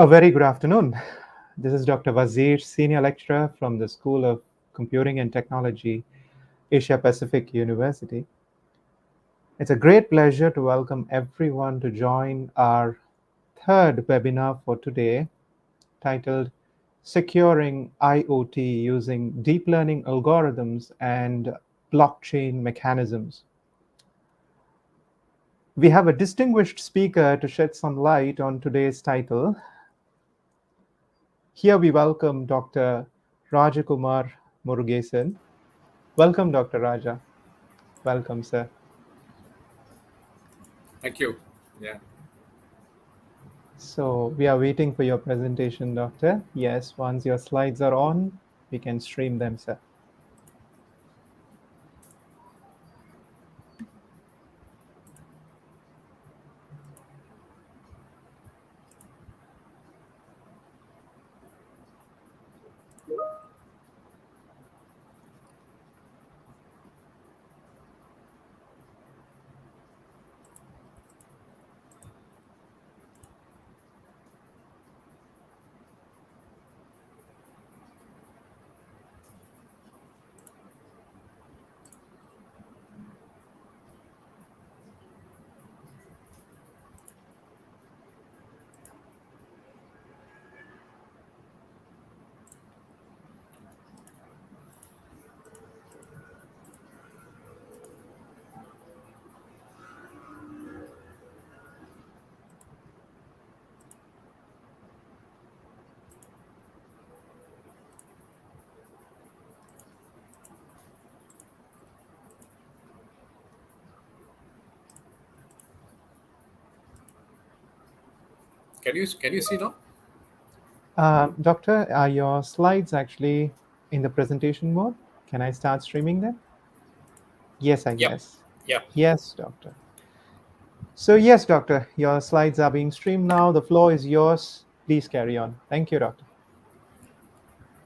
A very good afternoon. This is Dr. Wazir, Senior Lecturer from the School of Computing and Technology, Asia Pacific University. It's a great pleasure to welcome everyone to join our third webinar for today, titled Securing IoT Using Deep Learning Algorithms and Blockchain Mechanisms. We have a distinguished speaker to shed some light on today's title. Here we welcome Dr. Rajakumar Murugesan. Welcome, Dr. Raja. Welcome, sir. Thank you. Yeah. So we are waiting for your presentation, Doctor. Yes, once your slides are on, we can stream them, sir. Can you see now? Doctor, are your slides actually in the presentation mode? Can I start streaming them? Yes, I Yep. guess. Yep. Yes, Doctor. So yes, Doctor, your slides are being streamed now. The floor is yours. Please carry on. Thank you, Doctor.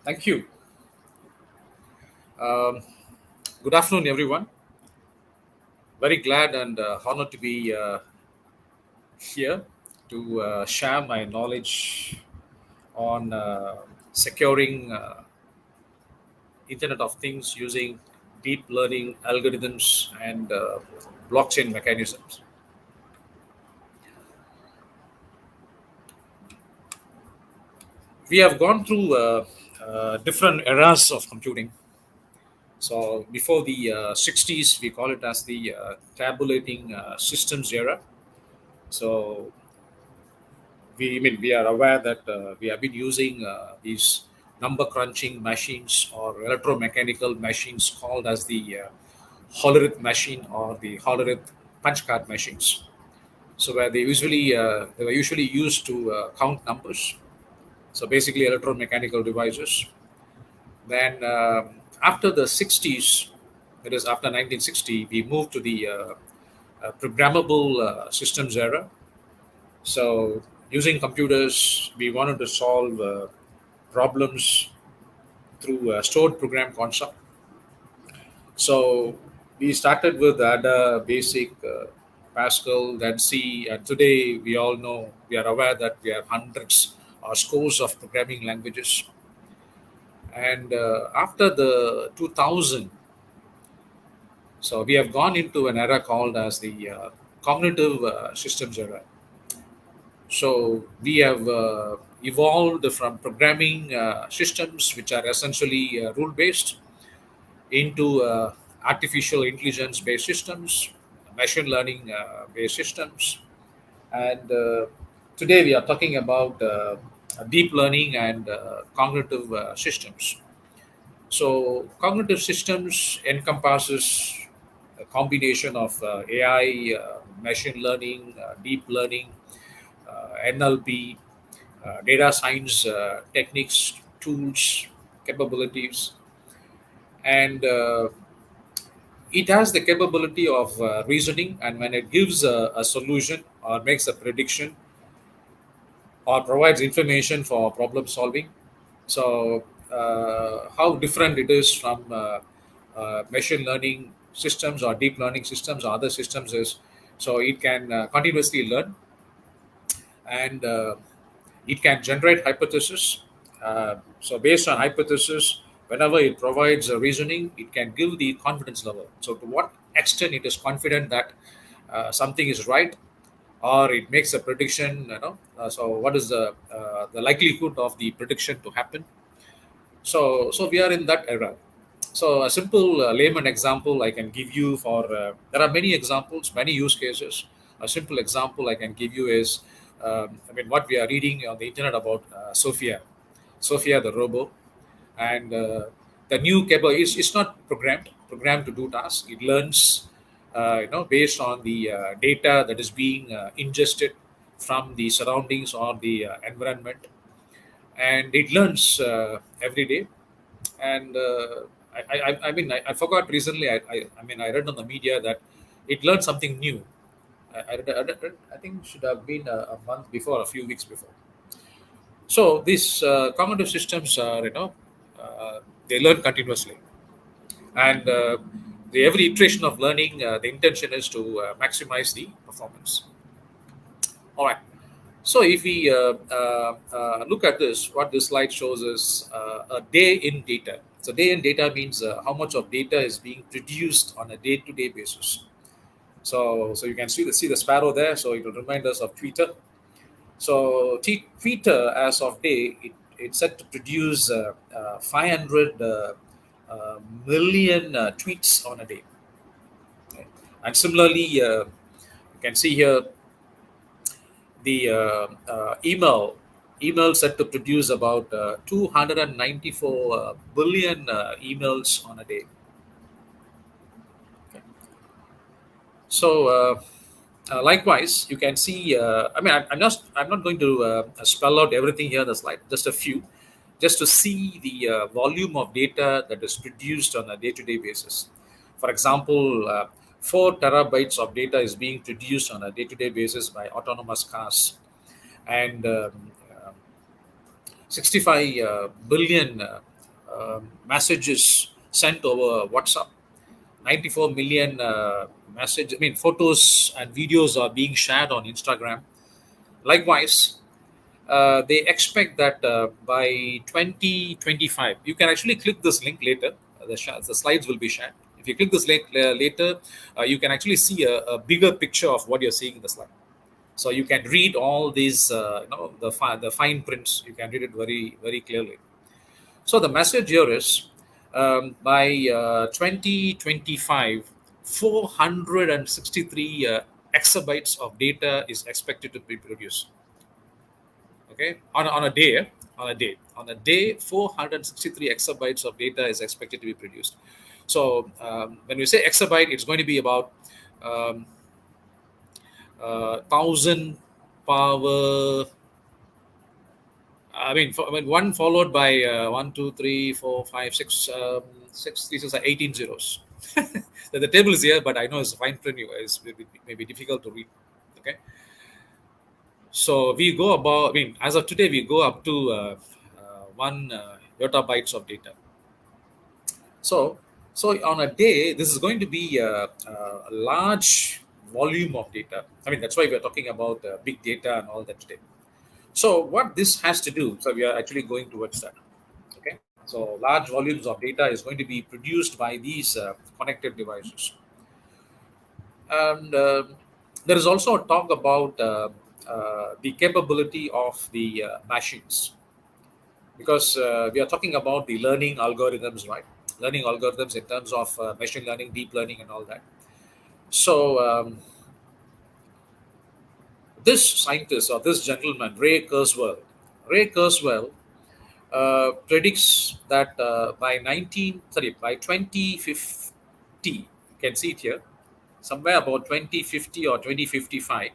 Thank you. Um, Good afternoon, everyone. Very glad and honored to be here to share my knowledge on securing Internet of Things using deep learning algorithms and blockchain mechanisms. We have gone through different eras of computing. So before the 60s, we call it as the tabulating systems era. So we are aware that we have been using these number crunching machines or electromechanical machines called as the hollerith machine or the hollerith punch card machines. So where they were usually used to count numbers. So basically electromechanical devices. Then after the 60s, that is after 1960, we moved to the programmable systems era. So using computers, we wanted to solve problems through a stored program concept. So we started with Ada, Basic, Pascal, then C, and today we all know, we are aware that we have hundreds or scores of programming languages. And after the 2000, so we have gone into an era called as the cognitive systems era. So we have evolved from programming systems, which are essentially rule based, into artificial intelligence based systems, machine learning based systems. And today we are talking about deep learning and cognitive systems. So cognitive systems encompasses a combination of AI, machine learning, deep learning, NLP, data science techniques, tools, capabilities, and it has the capability of reasoning. And when it gives a solution or makes a prediction or provides information for problem solving, so how different it is from machine learning systems or deep learning systems or other systems is, so it can continuously learn and It can generate hypothesis. So based on hypothesis, whenever it provides a reasoning, it can give the confidence level. So to what extent it is confident that something is right, or it makes a prediction. So what is the likelihood of the prediction to happen? So we are in that era. So a simple layman example I can give you for there are many examples, many use cases. A simple example I can give you is, I mean, what we are reading on the internet about Sophia the robo, and the new cable is it's not programmed to do tasks. It learns, based on the data that is being ingested from the surroundings or the environment, and it learns every day. And I mean, I forgot recently. I read on the media that it learned something new. I think it should have been a month before, a few weeks before. So these cognitive systems are, they learn continuously, and every iteration of learning, the intention is to maximize the performance. All right. So if we look at this, what this slide shows is a day in data. So day in data means how much of data is being produced on a day-to-day basis. So you can see the sparrow there. So it will remind us of Twitter. So Twitter, as of day, it's set to produce 500 million tweets on a day. Okay? And similarly, you can see here the email set to produce about 294 billion emails on a day. Okay. So likewise, you can see. I mean, I'm not going to spell out everything here on the slide. Just a few, just to see the volume of data that is produced on a day-to-day basis. For example, 4 terabytes of data is being produced on a day-to-day basis by autonomous cars, and 65 billion messages sent over WhatsApp. 94 million photos and videos are being shared on Instagram. Likewise, they expect that by 2025, you can actually click this link later. The slides will be shared. If you click this link later, you can actually see a bigger picture of what you're seeing in the slide. So you can read all these, the fine prints. You can read it very, very clearly. So the message here is, by 2025, 463 exabytes of data is expected to be produced. Okay, on a day, 463 exabytes of data is expected to be produced. So when we say exabyte, it's going to be about 1,000 power. One followed by one, two, three, four, five, six, six. These are 18 zeros. The table is here, but I know it's fine print. It's maybe difficult to read. Okay, so we go about. As of today, we go up to 1 yottabytes of data. So, on a day, this is going to be a large volume of data. That's why we are talking about big data and all that today. So what this has to do, so we are actually going towards that. Okay, so large volumes of data is going to be produced by these connected devices, and there is also a talk about the capability of the machines, because we are talking about the learning algorithms, right? Learning algorithms in terms of machine learning, deep learning, and all that. So this scientist, or this gentleman, Ray Kurzweil, predicts that by 2050, you can see it here, somewhere about 2050 or 2055,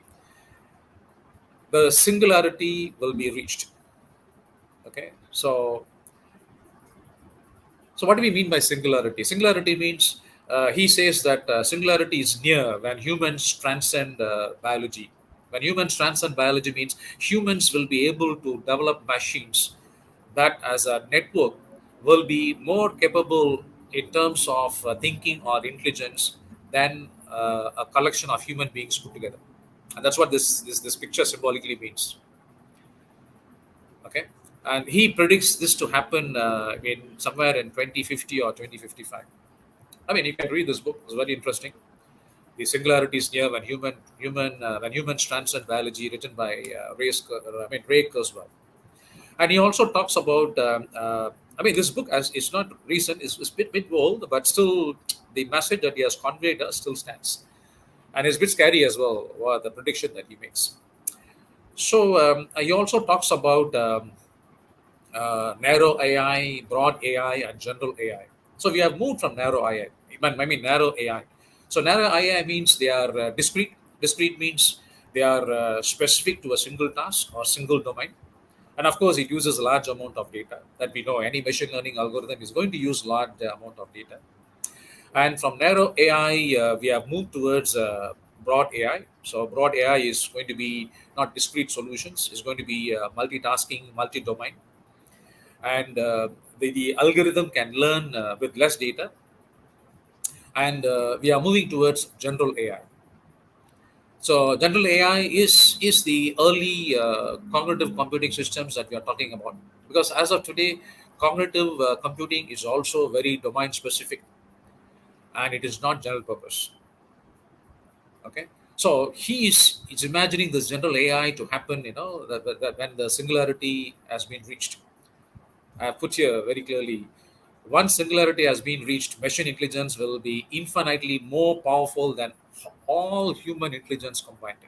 the singularity will be reached. Okay, so what do we mean by singularity? Singularity means, he says that singularity is near when humans transcend biology. When humans transcend biology means humans will be able to develop machines that, as a network, will be more capable in terms of thinking or intelligence than a collection of human beings put together. And that's what this picture symbolically means. Okay, and he predicts this to happen in somewhere in 2050 or 2055. I mean, you can read this book; it's very interesting. The Singularity is near when humans transcend biology, written by Ray Kurzweil. And he also talks about I mean, this book, as it's not recent, is bit old, but still the message that he has conveyed still stands, and it's a bit scary as well, the prediction that he makes. So he also talks about narrow AI, broad AI, and general AI. So we have moved from narrow AI. I mean narrow AI. So narrow AI means they are discrete. Discrete means they are specific to a single task or single domain. And of course, it uses a large amount of data that we know. Any machine learning algorithm is going to use large amount of data. And from narrow AI, we have moved towards broad AI. So broad AI is going to be not discrete solutions. It's going to be multitasking, multi-domain, and the algorithm can learn with less data. And we are moving towards general AI. So general AI is the early cognitive computing systems that we are talking about. Because as of today, cognitive computing is also very domain specific, and it is not general purpose. Okay, so he's imagining this general AI to happen. That when the singularity has been reached. I have put here very clearly. Once singularity has been reached, machine intelligence will be infinitely more powerful than all human intelligence combined.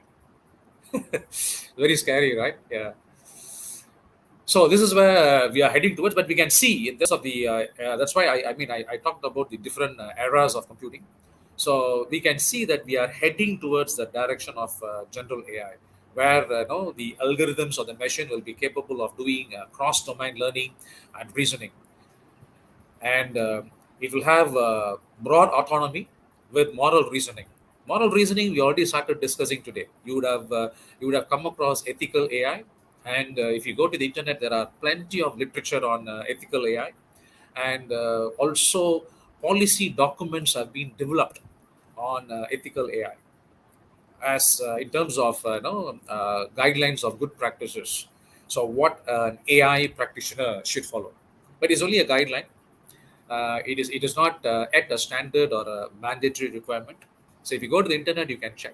Very scary, right? Yeah. So this is where we are heading towards, but we can see in terms of the. That's why I talked about the different eras of computing. So we can see that we are heading towards the direction of general AI, where the algorithms or the machine will be capable of doing cross-domain learning and reasoning, and it will have broad autonomy with moral reasoning. Moral reasoning we already started discussing today. You would have come across ethical AI, and if you go to the internet, there are plenty of literature on ethical AI, and also policy documents have been developed on ethical AI as in terms of guidelines of good practices. So what an AI practitioner should follow, but it's only a guideline. It is not at a standard or a mandatory requirement. So if you go to the internet, you can check.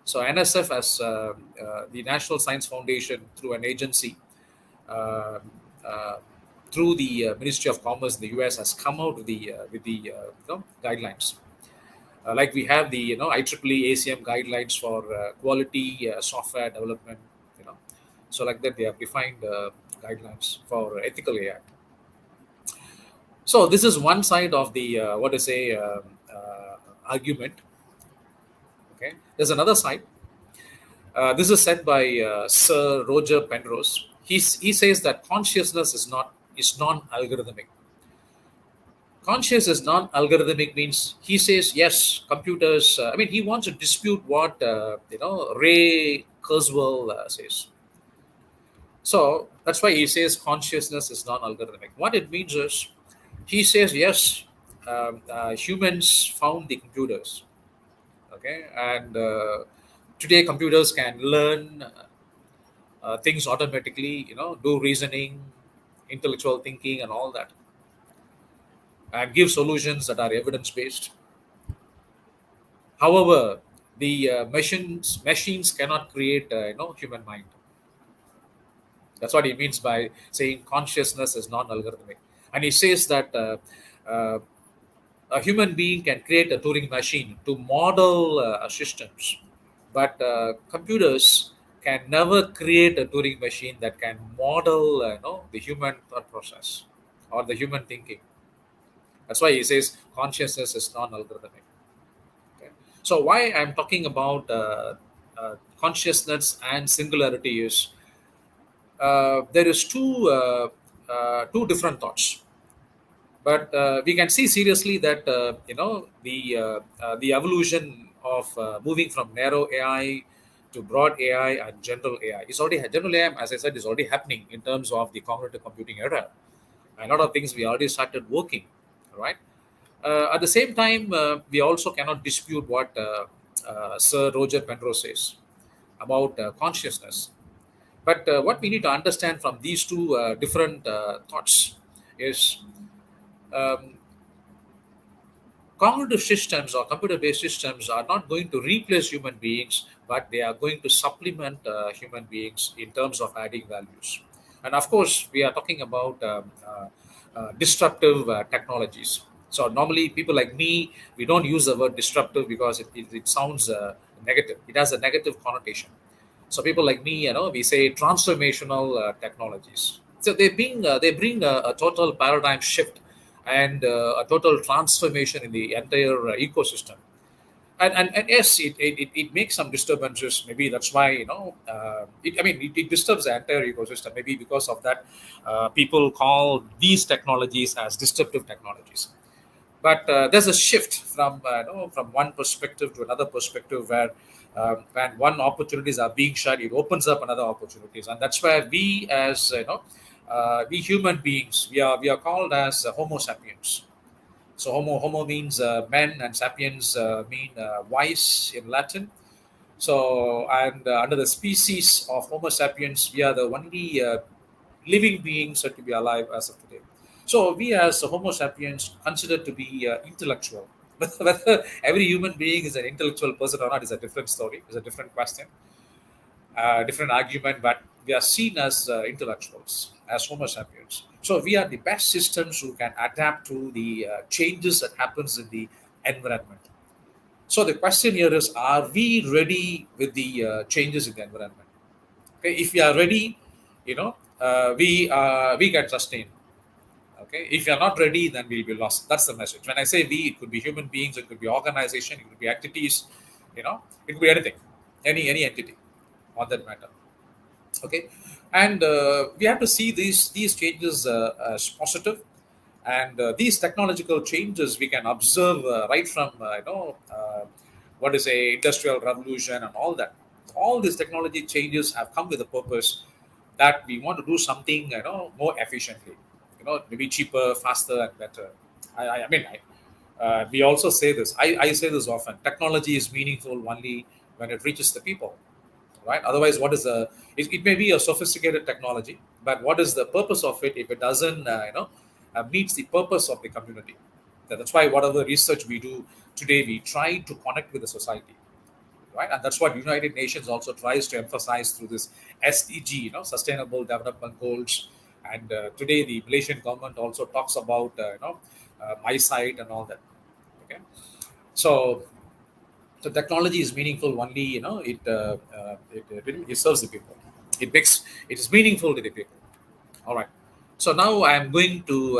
So NSF, as the National Science Foundation, through an agency, uh, uh, through the Ministry of Commerce in the US, has come out with the guidelines. Like we have the IEEE ACM guidelines for quality software development. You know, so like that they have defined guidelines for ethical AI. So this is one side of the what to say argument. Okay, there's another side. This is said by Sir Roger Penrose. He says that consciousness is non-algorithmic. Conscious is non-algorithmic means he says yes, computers. I mean, he wants to dispute what Ray Kurzweil says. So that's why he says consciousness is non-algorithmic. What it means is he says yes, humans found the computers. Okay, and today computers can learn things automatically. Do reasoning, intellectual thinking, and all that, and give solutions that are evidence based. However, the machines cannot create human mind. That's what he means by saying consciousness is non-algorithmic. And he says that uh, a human being can create a Turing machine to model systems, but computers can never create a Turing machine that can model the human thought process or the human thinking. That's why he says consciousness is non-algorithmic. Okay. So why I'm talking about consciousness and singularity is there is two different thoughts, but we can see seriously that the evolution of moving from narrow AI to broad AI and general AI is already general AI, as I said, is already happening in terms of the cognitive computing era. A lot of things we already started working, right? At the same time, we also cannot dispute what Sir Roger Penrose says about consciousness. But what we need to understand from these two different thoughts is, um, cognitive systems or computer based systems are not going to replace human beings, but they are going to supplement human beings in terms of adding values. And of course, we are talking about disruptive technologies. So, normally, people like me, we don't use the word disruptive because it sounds negative, it has a negative connotation. So people like me, we say transformational technologies. So they bring a total paradigm shift and a total transformation in the entire ecosystem. And yes, it makes some disturbances. Maybe that's why it disturbs the entire ecosystem. Maybe because of that, people call these technologies as disruptive technologies. But there's a shift from from one perspective to another perspective, where when one opportunities are being shared, it opens up another opportunities. And that's where we, as we human beings, we are called as homo sapiens. So homo means men, and sapiens mean wise in Latin. So, and under the species of Homo sapiens, we are the only living beings said to be alive as of today. So, we as Homo sapiens considered to be intellectual. Whether every human being is an intellectual person or not is a different story, is a different question, different argument, but we are seen as intellectuals, as Homo sapiens. So, we are the best systems who can adapt to the changes that happens in the environment. So the question here is: are we ready with the changes in the environment? Okay, if we are ready, we can sustain. Okay, if you are not ready, then we'll be lost. That's the message. When I say we, it could be human beings, it could be organization, it could be entities, it could be anything, any entity, on that matter. Okay, and we have to see these changes as positive. And these technological changes we can observe right from what is a industrial revolution and all that. All these technology changes have come with a purpose, that we want to do something more efficiently, maybe cheaper, faster, and better. I mean, we also say this. I say this often: technology is meaningful only when it reaches the people, right? Otherwise, what is the? It may be a sophisticated technology, but what is the purpose of it if it doesn't, meets the purpose of the community? That's why whatever research we do today, we try to connect with the society, right? And that's what United Nations also tries to emphasize through this SDG, Sustainable Development Goals. And today, the Malaysian government also talks about, my site and all that. Okay, so so technology is meaningful only, it serves the people. It is meaningful to the people. All right. So now I am going to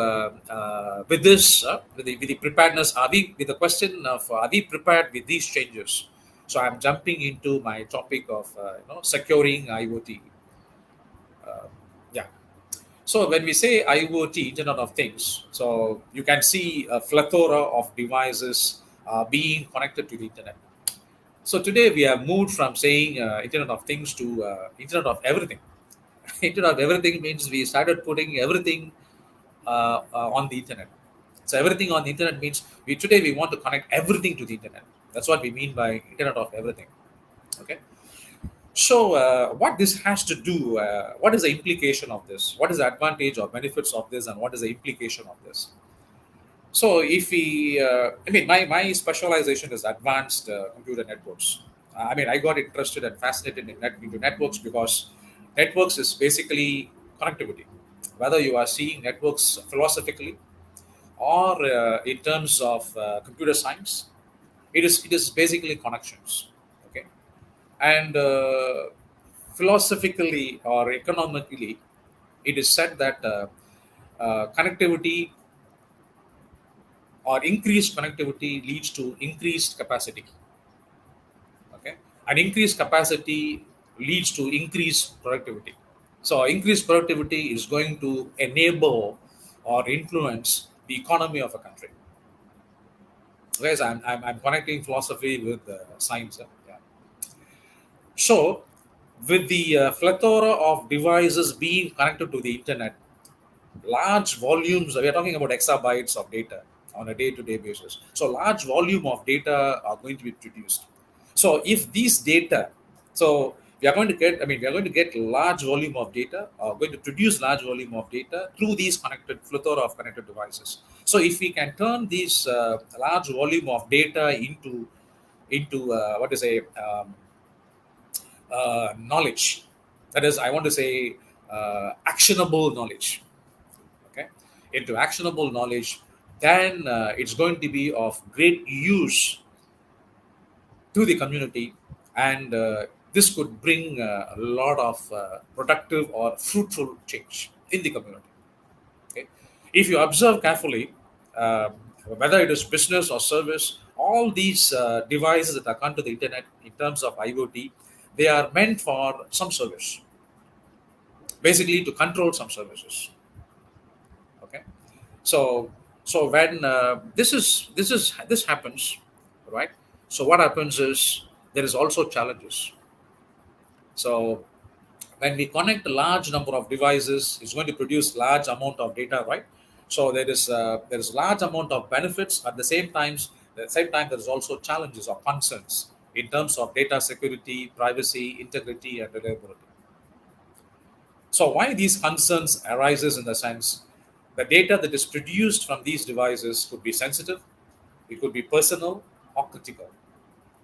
with this with the preparedness. Are we with the question of are we prepared with these changes? So I'm jumping into my topic of securing IoT. Yeah. So when we say IoT, Internet of Things, so you can see a plethora of devices being connected to the internet. So today we have moved from saying Internet of Things to Internet of Everything. Internet of Everything means we started putting everything on the internet. So everything on the internet means we want to connect everything to the internet. That's what we mean by Internet of Everything. Okay. So what this has to do? What is the implication of this? What is the advantage or benefits of this, and what is the implication of this? So if we, my specialization is advanced computer networks. I got interested and fascinated into networks because networks is basically connectivity. Whether you are seeing networks philosophically or in terms of computer science, it is basically connections. Okay, and philosophically or economically, it is said that connectivity or increased connectivity leads to increased capacity. Okay, and increased capacity leads to increased productivity. So increased productivity is going to enable or influence the economy of a country. Guys, I'm connecting philosophy with science. Yeah. So with the plethora of devices being connected to the internet, large volumes, we are talking about exabytes of data on a day-to-day basis. So large volume of data are going to be produced. So if these data, so We are going to get, I mean, we are going to get large volume of data, or going to produce large volume of data through these connected plethora of connected devices. So if we can turn these large volume of data into what to say, knowledge, that is, I want to say, actionable knowledge, okay, into actionable knowledge, then it's going to be of great use to the community, and this could bring a lot of productive or fruitful change in the community. Okay, if you observe carefully, um, whether it is business or service, all these devices that are come to the internet in terms of IoT, they are meant for some service, basically to control some services. Okay, so when this happens, right? So what happens is there is also challenges. So when we connect a large number of devices, it's going to produce large amount of data, right? So there is large amount of benefits. At the same time, there is also challenges or concerns in terms of data security, privacy, integrity, and reliability. So why these concerns arises in the sense the data that is produced from these devices could be sensitive, it could be personal or critical.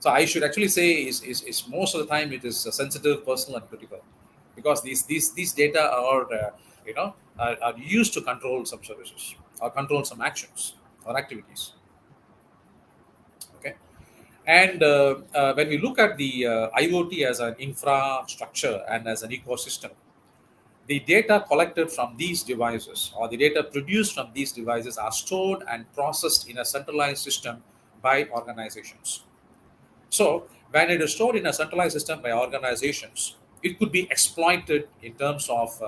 So I should actually say is most of the time it is sensitive, personal, and critical, because these data are are used to control some services or control some actions or activities. Okay, and when we look at the IoT as an infrastructure and as an ecosystem, the data collected from these devices or the data produced from these devices are stored and processed in a centralized system by organizations. So, when it is stored in a centralized system by organizations, it could be exploited in terms of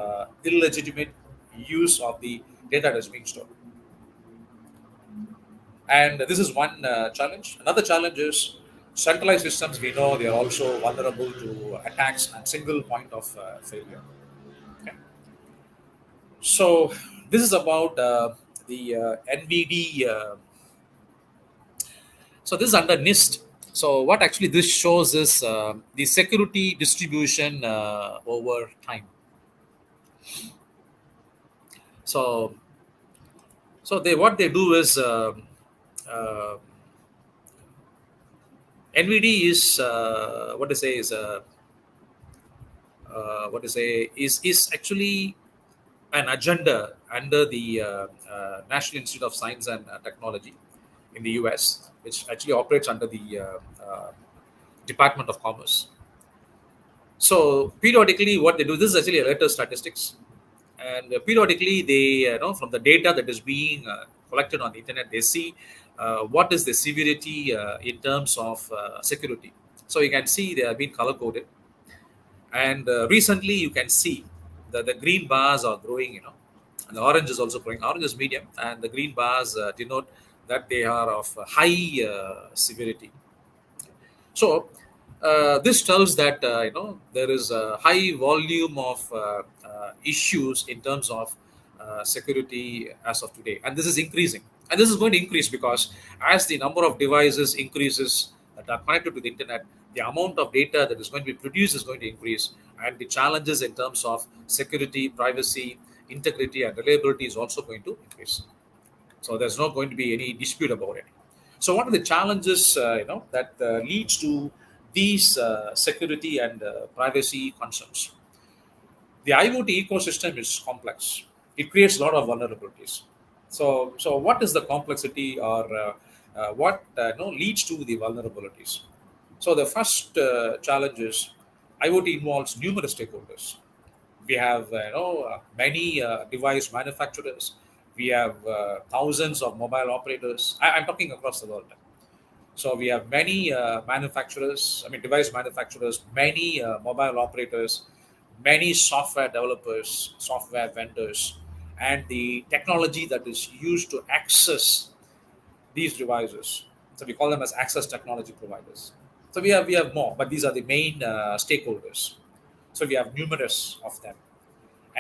illegitimate use of the data that is being stored. And this is one challenge. Another challenge is centralized systems. We know they are also vulnerable to attacks and single point of failure. Okay? So, this is about the NVD. So this is under NIST. So what actually this shows is the security distribution over time. So they what they do is uh, NVD is what to say is what to say is actually an agenda under the National Institute of Science and Technology in the US, which actually operates under the Department of Commerce. So periodically, what they do, this is actually a latest statistics, and periodically they, from the data that is being collected on the internet, they see what is the severity in terms of security. So you can see they have been color coded, and recently you can see that the green bars are growing, and the orange is also growing. Orange is medium, and the green bars denote that they are of high severity. So this tells that there is a high volume of issues in terms of security as of today, and this is increasing, and this is going to increase because as the number of devices increases that are connected to the internet, the amount of data that is going to be produced is going to increase, and the challenges in terms of security, privacy, integrity, and reliability is also going to increase. So there's not going to be any dispute about it. So what are the challenges that leads to these security and privacy concerns? The IoT ecosystem is complex. It creates a lot of vulnerabilities. So what is the complexity, or what leads to the vulnerabilities? So the first challenge is IoT involves numerous stakeholders. We have many device manufacturers. We have thousands of mobile operators. I'm talking across the world. So we have many manufacturers, I mean device manufacturers, many mobile operators, many software developers, software vendors, and the technology that is used to access these devices. So we call them as access technology providers. So we have more, but these are the main stakeholders. So we have numerous of them,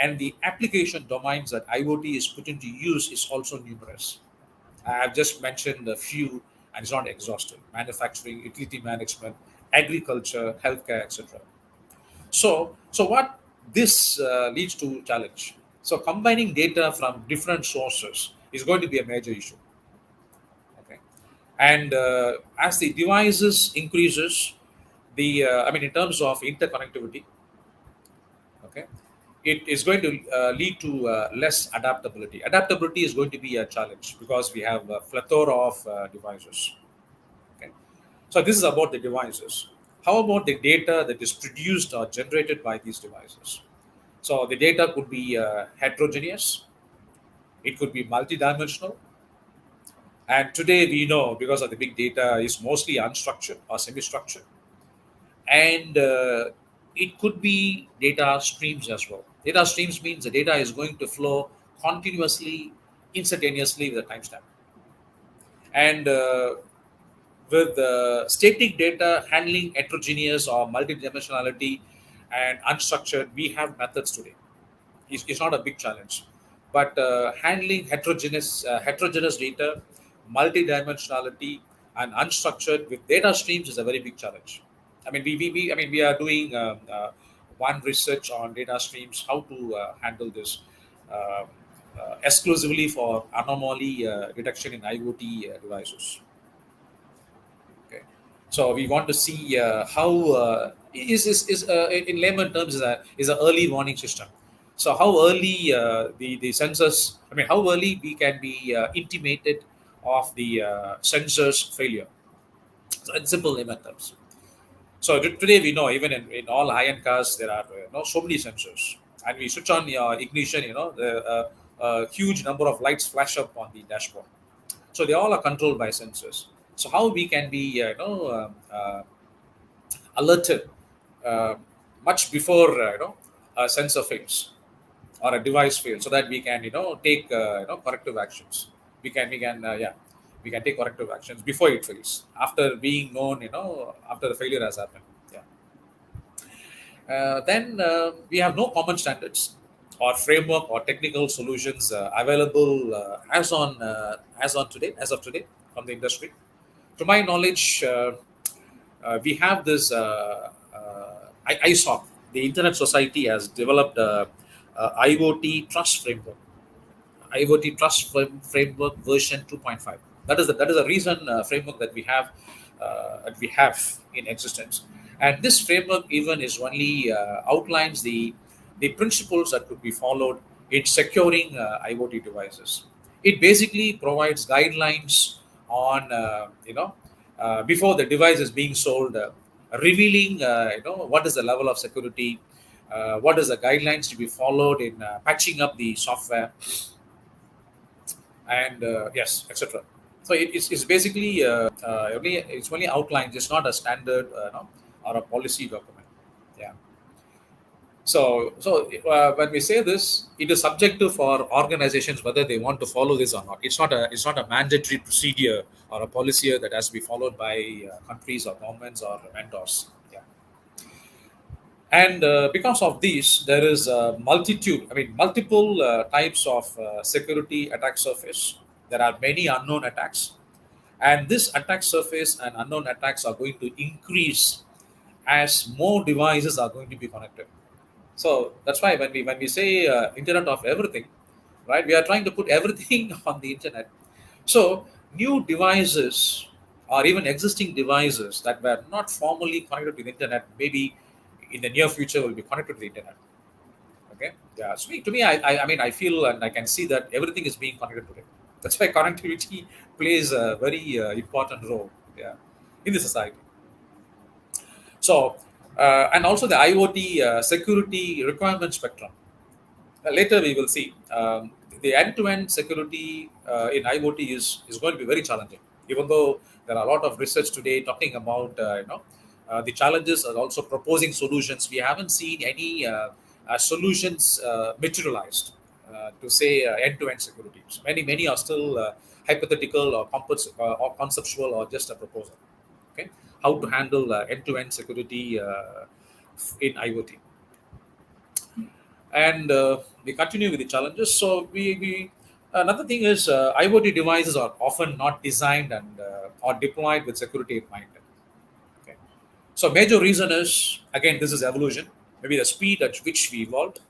and the application domains that IoT is put into use is also numerous. I've just mentioned a few, and it's not exhaustive: manufacturing, utility management, agriculture, healthcare, etc. So what this leads to challenge. So combining data from different sources is going to be a major issue. Okay, and as the devices increases, the I mean in terms of interconnectivity, okay, it is going to lead to less adaptability. Adaptability is going to be a challenge because we have a plethora of devices. Okay, so this is about the devices. How about the data that is produced or generated by these devices? So the data could be heterogeneous, it could be multidimensional, and today we know because of the big data is mostly unstructured or semi-structured, and it could be data streams as well. Data streams means the data is going to flow continuously, instantaneously with a timestamp, and with static data handling heterogeneous or multidimensionality and unstructured, we have methods today. It's not a big challenge, but handling heterogeneous data, multidimensionality, and unstructured with data streams is a very big challenge. I mean, we are doing one research on data streams, how to handle this uh, exclusively for anomaly detection in IoT devices. Okay, so we want to see how in layman terms is a early warning system. So how early the sensors, I mean, how early we can be intimated of the sensors failure. So in simple layman terms. So today we know even in all high-end cars there are so many sensors, and we switch on your ignition, a huge number of lights flash up on the dashboard. So they all are controlled by sensors. So how we can be alerted uh, much before a sensor fails or a device fails, so that we can take corrective actions. We can take corrective actions before it fails, after being known, after the failure has happened. Yeah. Then we have no common standards or framework or technical solutions available as of today from the industry. To my knowledge, we have this ISOC. The Internet Society has developed a IoT Trust Framework. IoT Trust Framework version 2.5. That is a recent framework that we have in existence. And this framework even is only outlines the principles that could be followed in securing IoT devices. It basically provides guidelines on before the device is being sold, revealing what is the level of security, what is the guidelines to be followed in patching up the software, and yes, etc. So it's basically it's only outlined. It's not a standard or a policy document. Yeah. So when we say this, it is subjective for organizations whether they want to follow this or not. It's not a mandatory procedure or a policy that has to be followed by countries or governments or vendors. Yeah. And because of these, there is a multitude, I mean, multiple types of security attack surface. There are many unknown attacks, and this attack surface and unknown attacks are going to increase as more devices are going to be connected. So that's why when we say Internet of Everything, right? We are trying to put everything on the internet. So new devices or even existing devices that were not formally connected to the internet, maybe in the near future will be connected to the internet. Okay. Yeah. So to me, I mean, I feel and I can see that everything is being connected today. That's why connectivity plays a very important role. Yeah, in the society. So, and also the IoT security requirement spectrum. Later we will see the end-to-end security in IoT is going to be very challenging. Even though there are a lot of research today talking about the challenges and also proposing solutions, we haven't seen any solutions materialized to say end-to-end security. So many are still hypothetical or or conceptual or just a proposal. Okay, how to handle end-to-end security in IoT, and we continue with the challenges. So we another thing is IoT devices are often not designed and or deployed with security in mind. Okay, so major reason is again this is evolution. maybe the speed at which we evolved.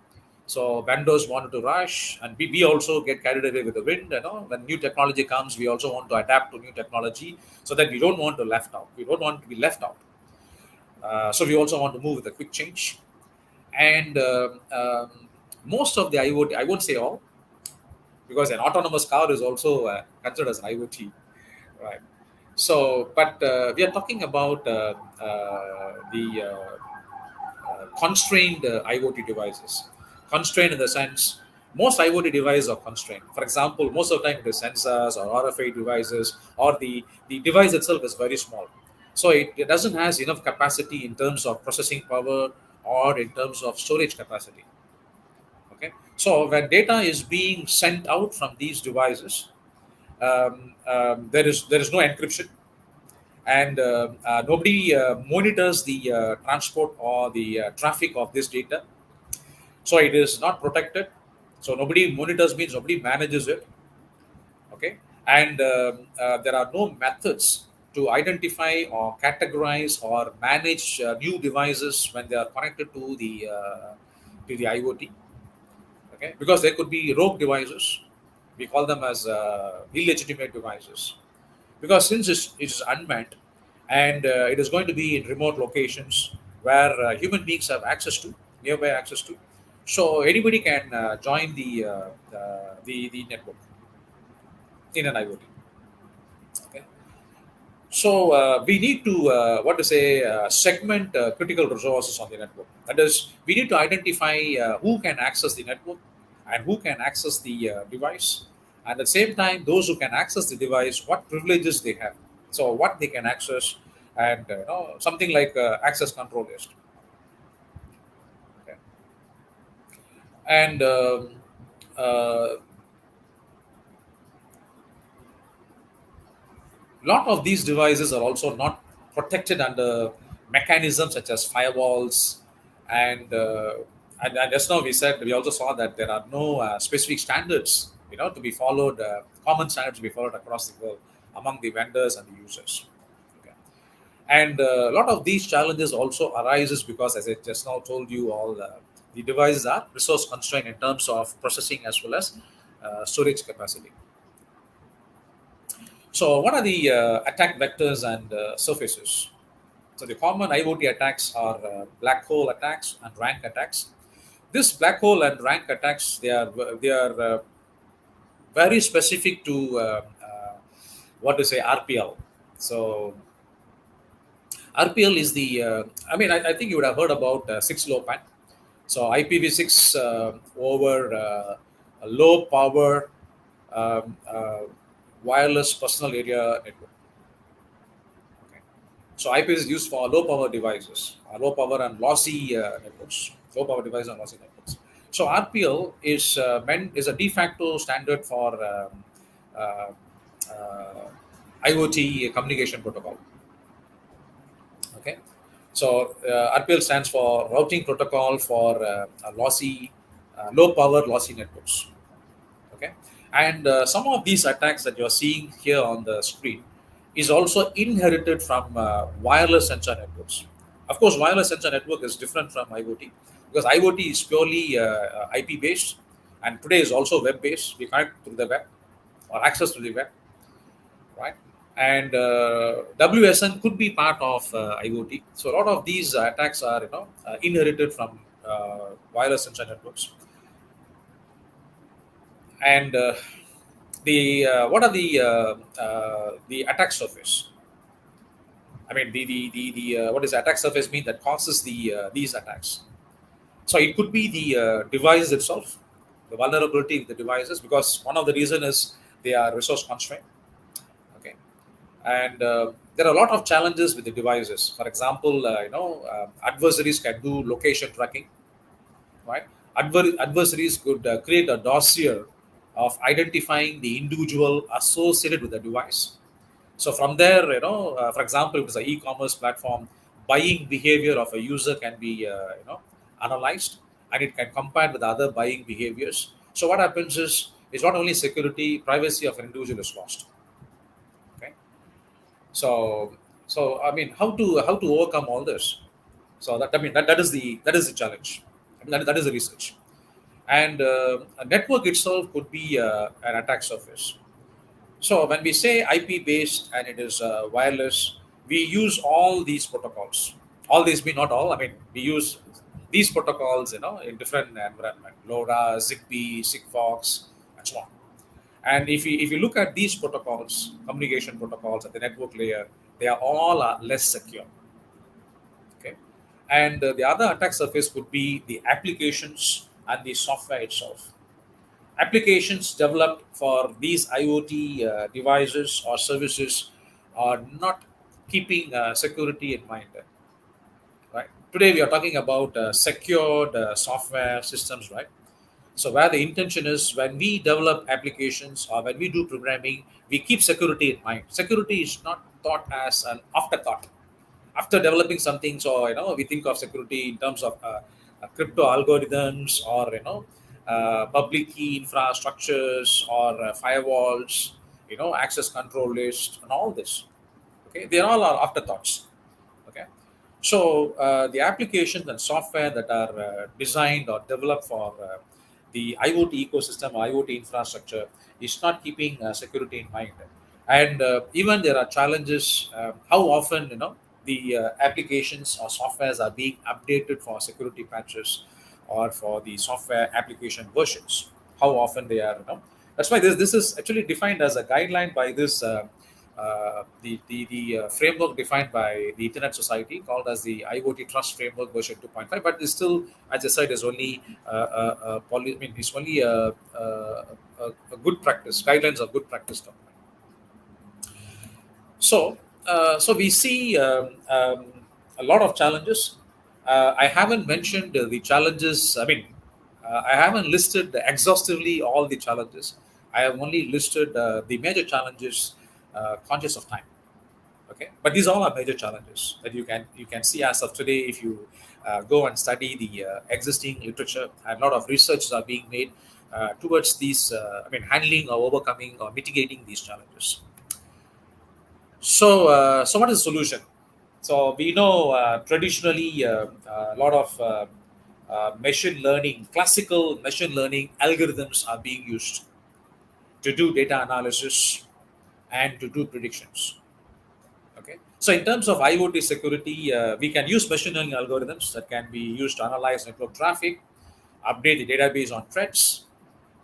So vendors wanted to rush, and we also get carried away with the wind. When new technology comes, we also want to adapt to new technology, so that we don't want to left out. We don't want to be left out. So we also want to move with a quick change. And most of the IoT, I won't say all, because an autonomous car is also considered as an IoT, right? So, but we are talking about the constrained IoT devices. Constrained in the sense, most IoT devices are constrained. For example, most of the time it is sensors or RFID devices, or the device itself is very small. So it doesn't has enough capacity in terms of processing power or in terms of storage capacity. Okay. So when data is being sent out from these devices, there is no encryption, and nobody monitors the transport or the traffic of this data, so it is not protected. So nobody monitors means nobody manages it. Okay. And there are no methods to identify or categorize or manage new devices when they are connected to the IoT. Okay, because there could be rogue devices. We call them as illegitimate devices, because since it is unmanned, and it is going to be in remote locations where human beings have access to, nearby access to, so anybody can join the network in an IoT. Okay. So we need to what to say segment critical resources on the network. That is, we need to identify who can access the network and who can access the device. At the same time, those who can access the device, what privileges they have. So what they can access, and something like access control list. Okay. And uh, lot of these devices are also not protected under mechanisms such as firewalls, and and just now we also saw that there are no specific standards, to be followed, common standards to be followed across the world among the vendors and the users. Okay. And a lot of these challenges also arises because, as I just now told you, all the devices are resource constrained in terms of processing as well as storage capacity. So, what are the attack vectors and surfaces? So, the common IoT attacks are black hole attacks and rank attacks. This black hole and rank attacks, they are very specific to what to say, RPL. So, RPL is the I think you would have heard about 6LoWPAN. So IPv6 over a low power wireless personal area network. Okay. So IP is used for low power devices, low power and lossy networks, low power devices and lossy networks. So RPL is a de facto standard for uh, uh, IoT communication protocol. Okay. So RPL stands for Routing Protocol for lossy, low power lossy networks. Okay. And some of these attacks that you're seeing here on the screen is also inherited from wireless sensor networks. Of course, wireless sensor network is different from IoT, because IoT is purely IP based, and today is also web based. We connect through the web or access to the web, right? And WSN could be part of IoT. So a lot of these attacks are inherited from wireless sensor networks. And the what are the attack surface? I mean, the what does attack surface mean that causes these attacks? So it could be the device itself, the vulnerability of the devices, because one of the reason is they are resource constrained. Okay. And there are a lot of challenges with the devices. For example, adversaries can do location tracking, right? Adversaries could create a dossier of identifying the individual associated with the device. So from there, for example, if it's an e-commerce platform, buying behavior of a user can be analyzed, and it can compare with other buying behaviors. So what happens is it's not only security, privacy of an individual is lost. Okay. So, I mean, how to overcome all this? So that, I mean, that is the challenge. I mean, that is the research. And a network itself could be an attack surface. So when we say IP based and it is wireless, we use all these protocols. All these, be not all. I mean, we use these protocols, in different environment: LoRa, Zigbee, Sigfox, and so on. And if you look at these protocols, communication protocols at the network layer, they are all less secure. Okay, and the other attack surface could be the applications and the software itself. Applications developed for these IoT devices or services are not keeping security in mind. Right. Today we are talking about secured software systems, right? So where the intention is, when we develop applications or when we do programming, we keep security in mind. Security is not thought as an afterthought. After developing something, so we think of security in terms of crypto algorithms, or public key infrastructures, or firewalls, access control list, and all this. Okay, they all are afterthoughts. Okay, so the applications and software that are designed or developed for the IoT ecosystem, IoT infrastructure, is not keeping security in mind. And even there are challenges. How often the applications or softwares are being updated for security patches or for the software application versions? How often they are? That's why this is actually defined as a guideline by this. The framework defined by the Internet Society, called as the IoT Trust Framework version 2.5, but it's still, as I said, is only I mean, it's only a good practice, guidelines of good practice document. So we see a lot of challenges. I haven't mentioned the challenges. I mean, I haven't listed exhaustively all the challenges. I have only listed the major challenges, conscious of time. Okay, but these all are major challenges that you can see as of today. If you go and study the existing literature, and a lot of researches are being made towards these. I mean, handling or overcoming or mitigating these challenges. So what is the solution? So we know traditionally a lot of machine learning, classical machine learning algorithms are being used to do data analysis and to do predictions. Okay. So in terms of IoT security, we can use machine learning algorithms that can be used to analyze network traffic, update the database on threats,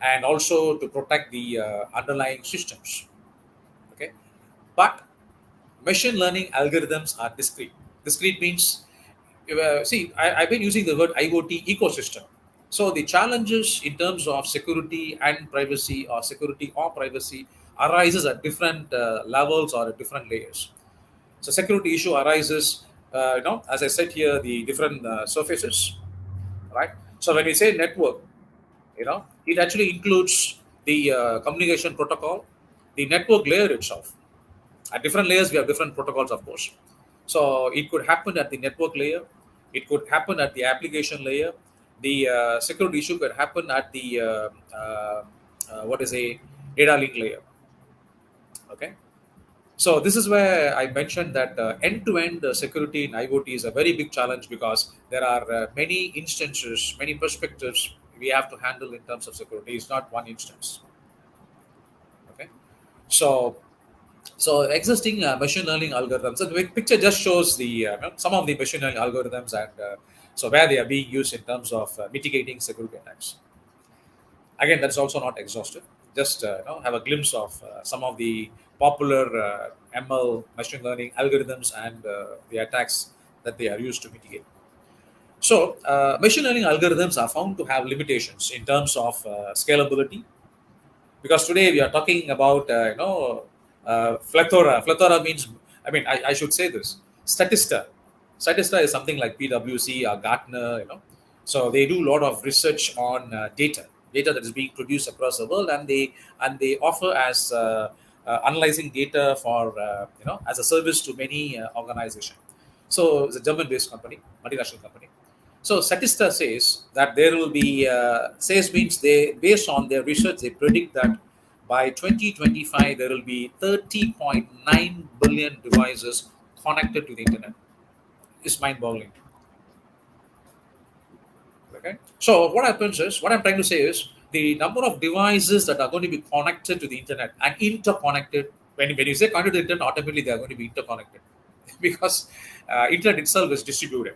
and also to protect the underlying systems. Okay. But machine learning algorithms are discrete. Discrete means, see, I've been using the word IoT ecosystem. So the challenges in terms of security and privacy, or security or privacy, arises at different levels or at different layers. So security issue arises, as I said here, the different surfaces, right? So when we say network, it actually includes the communication protocol, the network layer itself. At different layers, we have different protocols, of course. So it could happen at the network layer, it could happen at the application layer. The security issue could happen at the what is a data link layer. Okay. So this is where I mentioned that end-to-end security in IoT is a very big challenge, because there are many instances, many perspectives we have to handle in terms of security. It's not one instance. Okay. So so existing machine learning algorithms. So the picture just shows the some of the machine learning algorithms, and so where they are being used in terms of mitigating security attacks. Again, that's also not exhaustive. Just have a glimpse of some of the popular ML machine learning algorithms and the attacks that they are used to mitigate. So, machine learning algorithms are found to have limitations in terms of scalability, because today we are talking about plethora means, I mean, I should say this: statista is something like PwC or Gartner, so they do a lot of research on data that is being produced across the world, and they offer as analyzing data for as a service to many organizations. So it's a German based company, multinational company. So Statista says that there will be, says means they, based on their research, they predict that by 2025 there will be 30.9 billion devices connected to the internet. It's mind-boggling. Okay. So what happens is, what I'm trying to say is, the number of devices that are going to be connected to the internet and interconnected. When you say connected to the internet, automatically they are going to be interconnected because internet itself is distributed,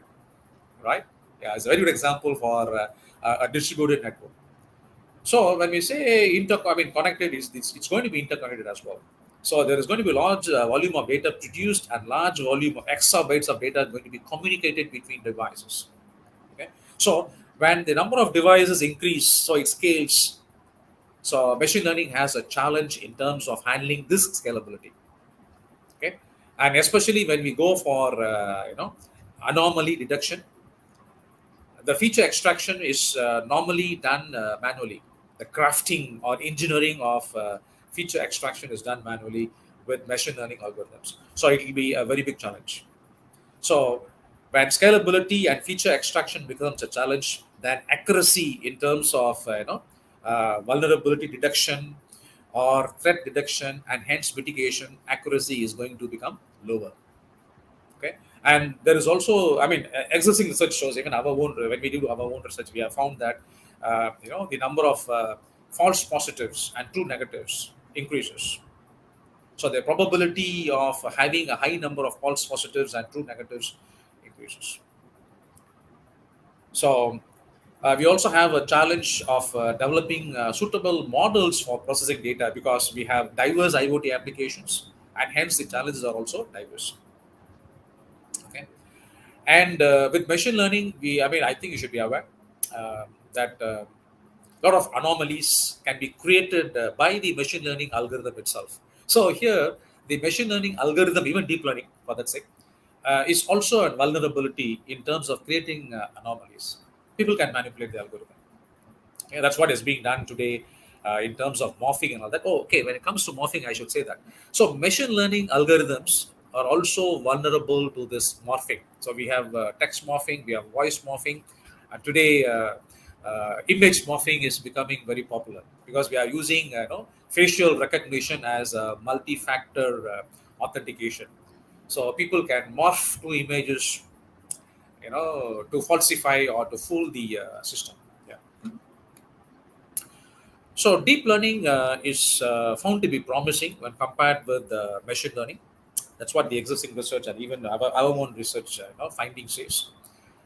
right? Yeah, it's a very good example for a distributed network. So when we say connected, it's going to be interconnected as well. So there is going to be a large volume of data produced and large volume of exabytes of data going to be communicated between devices. Okay. So when the number of devices increase, so it scales. So machine learning has a challenge in terms of handling this scalability. Okay, and especially when we go for anomaly detection, the feature extraction is normally done manually. The crafting or engineering of feature extraction is done manually with machine learning algorithms. So it will be a very big challenge. So when scalability and feature extraction becomes a challenge, then accuracy in terms of vulnerability detection or threat detection and hence mitigation accuracy is going to become lower. Okay, and there is also, existing research shows, even our own, when we do our own research, we have found that the number of false positives and true negatives increases. So the probability of having a high number of false positives and true negatives increases. So we also have a challenge of developing suitable models for processing data because we have diverse IoT applications, and hence the challenges are also diverse. Okay, and with machine learning, I think you should be aware that a lot of anomalies can be created by the machine learning algorithm itself. So here, the machine learning algorithm, even deep learning for that sake, is also a vulnerability in terms of creating anomalies. People can manipulate the algorithm. Yeah, that's what is being done today in terms of morphing and all that. Oh, okay. When it comes to morphing, I should say that. So, machine learning algorithms are also vulnerable to this morphing. So, we have text morphing, we have voice morphing, and today image morphing is becoming very popular because we are using facial recognition as a multi-factor authentication. So, people can morph two images, to falsify or to fool the system. Yeah. So deep learning is found to be promising when compared with machine learning. That's what the existing research and even our own research finding says.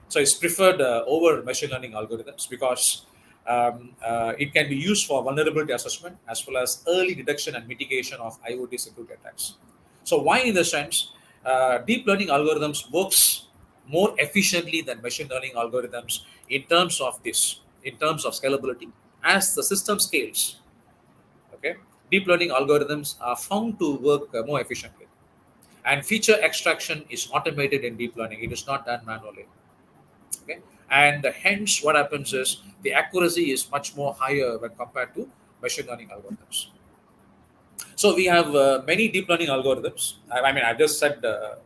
So it's preferred over machine learning algorithms because it can be used for vulnerability assessment as well as early detection and mitigation of IoT security attacks. So why, in the sense, deep learning algorithms works more efficiently than machine learning algorithms in terms of this, in terms of scalability. As the system scales, okay, deep learning algorithms are found to work more efficiently. And feature extraction is automated in deep learning; it is not done manually. Okay, and hence what happens is the accuracy is much more higher when compared to machine learning algorithms. So we have many deep learning algorithms. I just said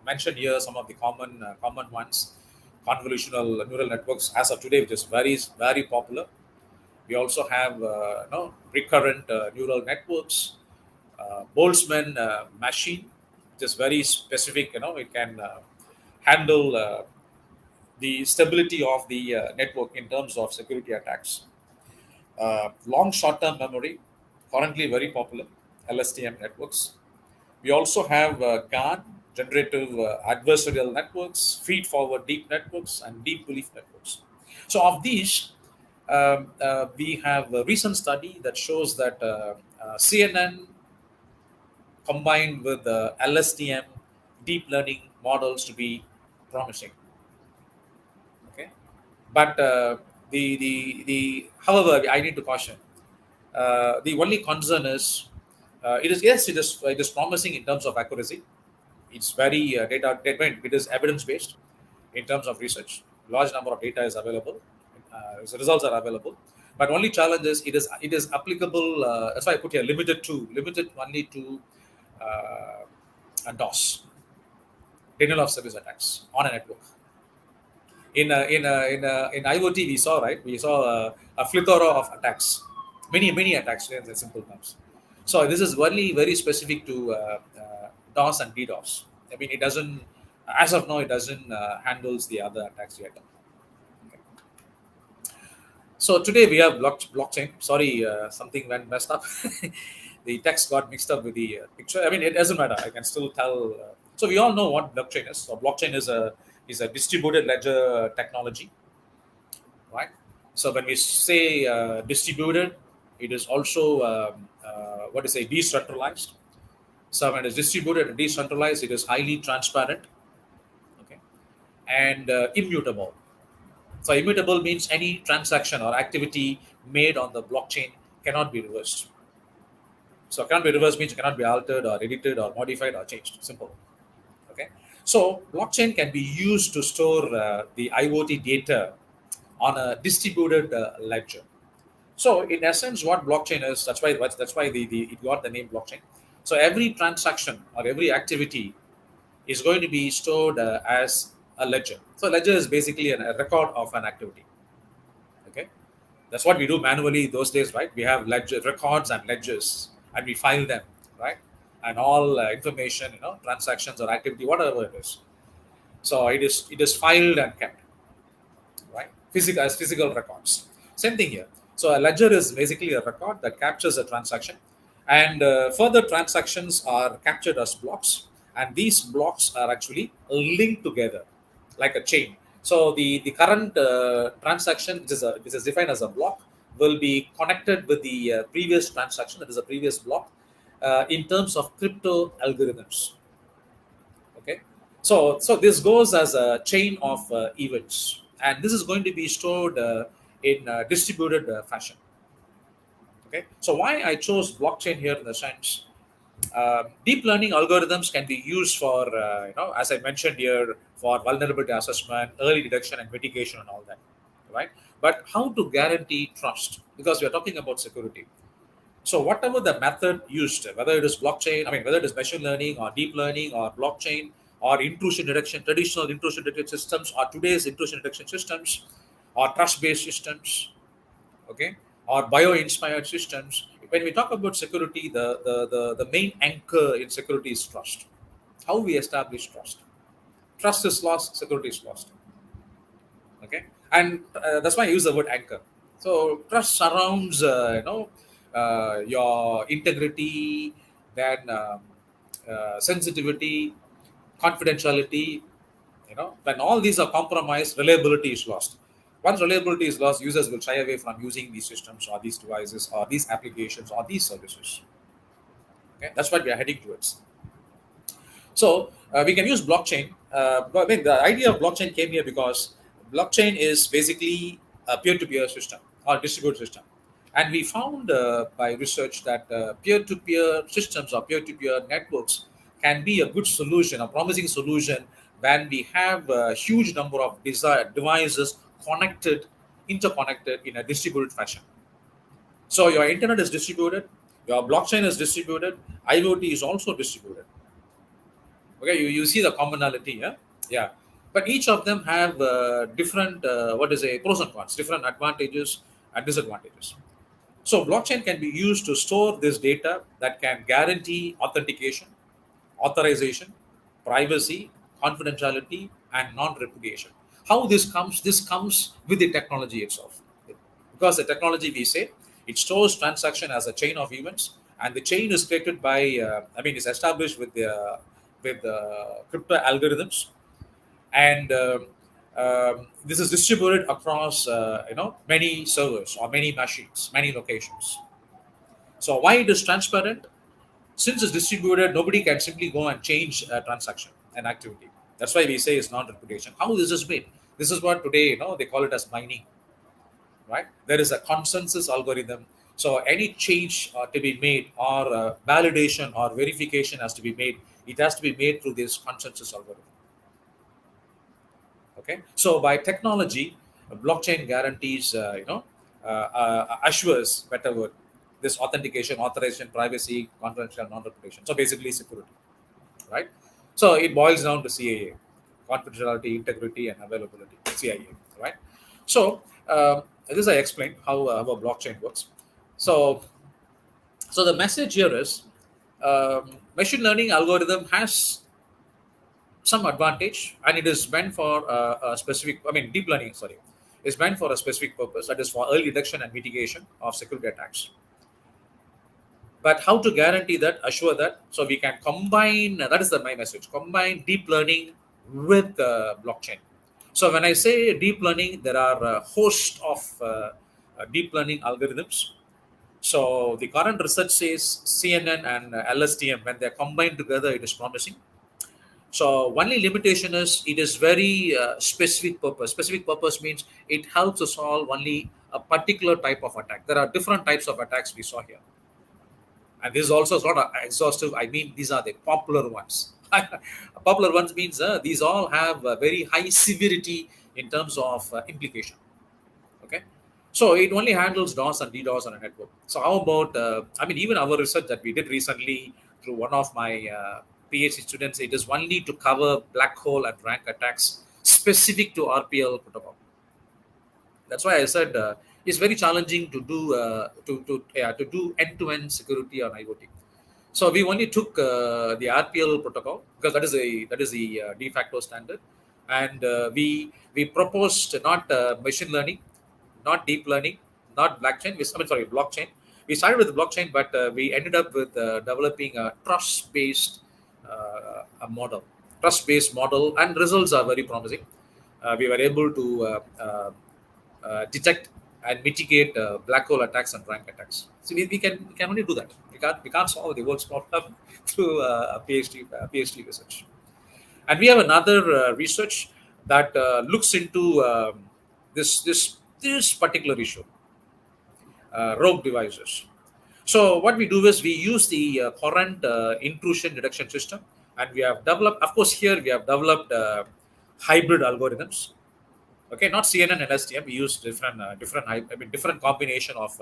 mentioned here some of the common ones. Convolutional neural networks, as of today, which is very popular. We also have recurrent neural networks, Boltzmann machine, which is very specific. It can handle the stability of the network in terms of security attacks. Long short-term memory, currently very popular, LSTM networks. We also have GAN, generative adversarial networks, feed-forward deep networks, and deep belief networks. So of these, we have a recent study that shows that CNN combined with LSTM deep learning models to be promising. Okay, but the however, I need to caution. The only concern is it is promising in terms of accuracy. It's very it is evidence based in terms of research. Large number of data is available, so results are available. But only challenge is it is applicable. That's why I put here limited only to DOS, denial of service attacks on a network. In IoT we saw, right, we saw a plethora of attacks, many attacks in simple terms. So this is only very specific to DOS and DDoS. It doesn't, as of now, it doesn't handles the other attacks yet. Okay. So today we have blockchain. Sorry, something went messed up. The text got mixed up with the picture. I mean, it doesn't matter. I can still tell. So we all know what blockchain is. So blockchain is a distributed ledger technology, right? So when we say distributed, it is also what is a decentralized. So when it is distributed and decentralized, it is highly transparent, okay, and immutable. So immutable means any transaction or activity made on the blockchain cannot be reversed. So cannot be reversed means it cannot be altered or edited or modified or changed. Simple. Okay. So blockchain can be used to store the IoT data on a distributed ledger. So in essence, what blockchain is, that's why it got the name blockchain. So every transaction or every activity is going to be stored as a ledger. So ledger is basically a record of an activity. Okay. That's what we do manually those days, right? We have ledger records and ledgers, and we file them, right? And all information, transactions or activity, whatever it is. So it is filed and kept, right? Physical as physical records. Same thing here. So a ledger is basically a record that captures a transaction, and further transactions are captured as blocks, and these blocks are actually linked together like a chain. So the current transaction, which is defined as a block, will be connected with the previous transaction, that is a previous block, in terms of crypto algorithms. Okay, so this goes as a chain of events, and this is going to be stored in distributed fashion. Okay, so why I chose blockchain here in the sense, deep learning algorithms can be used for as I mentioned here, for vulnerability assessment, early detection and mitigation and all that, right? But how to guarantee trust, because we are talking about security. So whatever the method used, whether it is blockchain, I mean, whether it is machine learning or deep learning or blockchain or intrusion detection, traditional intrusion detection systems, or today's intrusion detection systems, or trust-based systems, okay, or bio-inspired systems. When we talk about security, the main anchor in security is trust. How we establish trust. Trust is lost, security is lost. Okay, and that's why I use the word anchor. So trust surrounds your integrity, then sensitivity, confidentiality. When all these are compromised, reliability is lost. Once reliability is lost, users will shy away from using these systems or these devices or these applications or these services. Okay, that's what we are heading towards. So we can use blockchain. But I mean, the idea of blockchain came here because blockchain is basically a peer-to-peer system or distributed system, and we found by research that peer-to-peer systems or peer-to-peer networks can be a good solution, a promising solution, when we have a huge number of devices connected, interconnected in a distributed fashion. So your internet is distributed, your blockchain is distributed, IoT is also distributed. Okay, you see the commonality, yeah. But each of them have different what is a pros and cons, different advantages and disadvantages. So blockchain can be used to store this data that can guarantee authentication, authorization, privacy, confidentiality, and non-repudiation. How this comes with the technology itself, because the technology, we say, it stores transaction as a chain of events, and the chain is created by is established with crypto algorithms, and this is distributed across many servers or many machines, many locations. So why it is transparent? Since it's distributed, nobody can simply go and change a transaction, an activity. That's why we say it's non-reputation. How this is made? This is what today they call it as mining, right? There is a consensus algorithm. So any change to be made, or validation or verification has to be made, it has to be made through this consensus algorithm. Okay, so by technology, blockchain guarantees, assures, better word, this authentication, authorization, privacy, confidential, non-reputation. So basically, security, right? So it boils down to CAA: confidentiality, integrity, and availability. CIA, right? So this I explained how a blockchain works. So the message here is, machine learning algorithm has some advantage, and it is meant for a specific, I mean, deep learning, sorry, is meant for a specific purpose, that is for early detection and mitigation of security attacks. But how to guarantee that, assure that? So we can combine, that is my message, combine deep learning with blockchain. So when I say deep learning, there are a host of deep learning algorithms. So the current research says CNN and LSTM, when they're combined together, it is promising. So only limitation is it is very specific purpose. Specific purpose means it helps to solve only a particular type of attack. There are different types of attacks we saw here, and this is also not exhaustive. I mean, these are the popular ones. Popular ones means these all have very high severity in terms of implication. Okay, so it only handles DOS and DDoS on a network. So how about I mean, even our research that we did recently through one of my PhD students, it is only to cover black hole and rank attacks specific to RPL protocol. That's why I said it's very challenging to do to do end-to-end security on IoT. So we only took the RPL protocol because that is the de facto standard, and we proposed not machine learning, not deep learning, not blockchain. I mean, sorry, blockchain. We started with the blockchain, but we ended up with developing a trust-based a model, trust-based model, and results are very promising. We were able to detect and mitigate black hole attacks and rank attacks. So we can only do that. We can't solve the world's problem through a PhD research. And we have another research that looks into this particular issue, rogue devices. So what we do is we use the current intrusion detection system, and we have developed. Of course, here we have developed hybrid algorithms. Okay, not CNN and STM. We use different combination of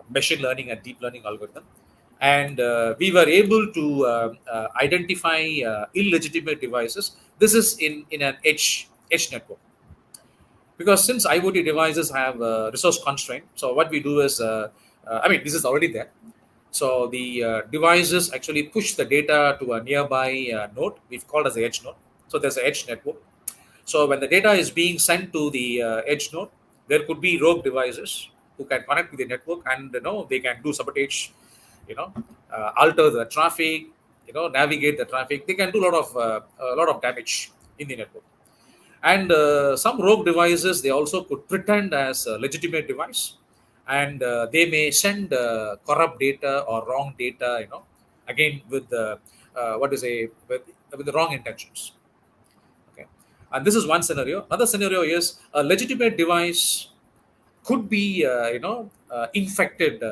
machine learning and deep learning algorithm, and we were able to identify illegitimate devices. This is in an edge network, because since IoT devices have resource constraint. So what we do is, I mean, this is already there. So the devices actually push the data to a nearby node. We've called as the edge node. So there's an edge network. So when the data is being sent to the edge node, there could be rogue devices who can connect with the network, and they can do sabotage, alter the traffic, navigate the traffic. They can do a lot of damage in the network. And some rogue devices, they also could pretend as a legitimate device, and they may send corrupt data or wrong data, again with the with the wrong intentions. Okay, and this is one scenario. Another scenario is a legitimate device could be infected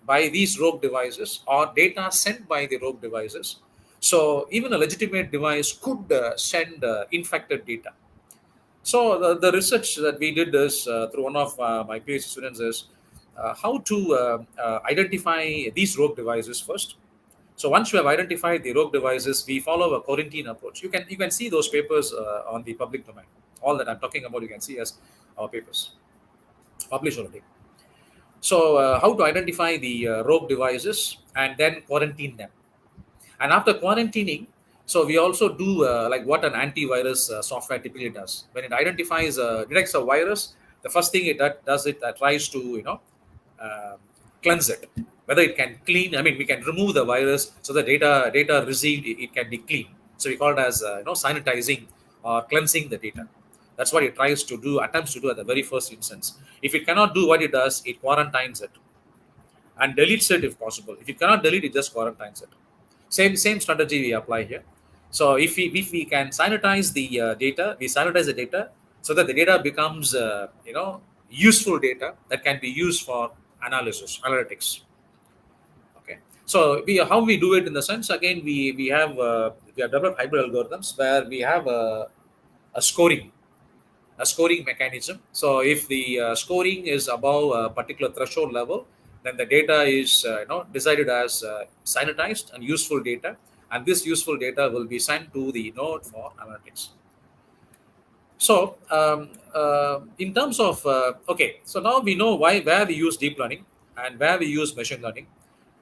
by these rogue devices or data sent by the rogue devices. So even a legitimate device could send infected data. So the research that we did is through one of my PhD students is how to identify these rogue devices first. So once you have identified the rogue devices, we follow a quarantine approach. You can see those papers on the public domain. All that I'm talking about, you can see as our papers published already. So how to identify the rogue devices and then quarantine them. And after quarantining, so we also do like what an antivirus software typically does. When it detects a virus, the first thing it tries to uh, cleanse it. Whether it can clean, I mean, we can remove the virus so the data received it can be clean. So we call it as sanitizing or cleansing the data. That's what it tries to do, attempts to do at the very first instance. If it cannot do what it does, it quarantines it and deletes it if possible. If it cannot delete, it just quarantines it. Same strategy we apply here. So if we can sanitize the data, we sanitize the data so that the data becomes useful data that can be used for analytics. Okay. So how we do it in the sense, again, we have developed hybrid algorithms where we have a scoring mechanism. So if the scoring is above a particular threshold level, then the data is decided as sanitized and useful data, and this useful data will be sent to the node for analytics. So in terms of okay, so now we know where we use deep learning and where we use machine learning.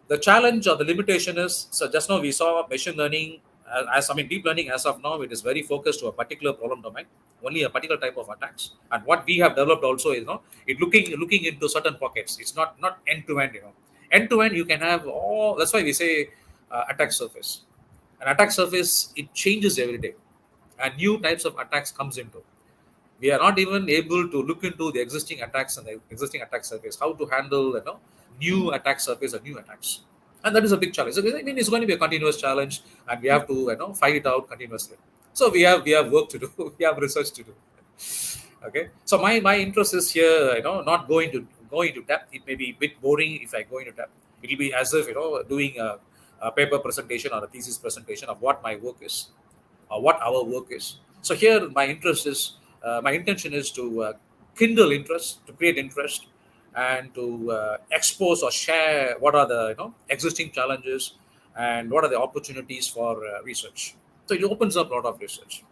The challenge or the limitation is, so just now we saw machine learning as I mean, deep learning as of now, it is very focused to a particular problem domain, only a particular type of attacks. And what we have developed also is, it looking into certain pockets. It's not end to end. End to end, you can have all. That's why we say attack surface. An attack surface, it changes every day, and new types of attacks comes into. We are not even able to look into the existing attacks and the existing attack surface, how to handle new attack surface and new attacks. And that is a big challenge. So I mean, it's going to be a continuous challenge, and we have to fight it out continuously. So we have work to do. We have research to do. Okay. So my interest is here, not going to depth. It may be a bit boring if I go into depth. It will be as if doing a paper presentation or a thesis presentation of what my work is, or what our work is. So here, my intention is to kindle interest, to create interest, and to expose or share what are the existing challenges and what are the opportunities for research. So it opens up a lot of research.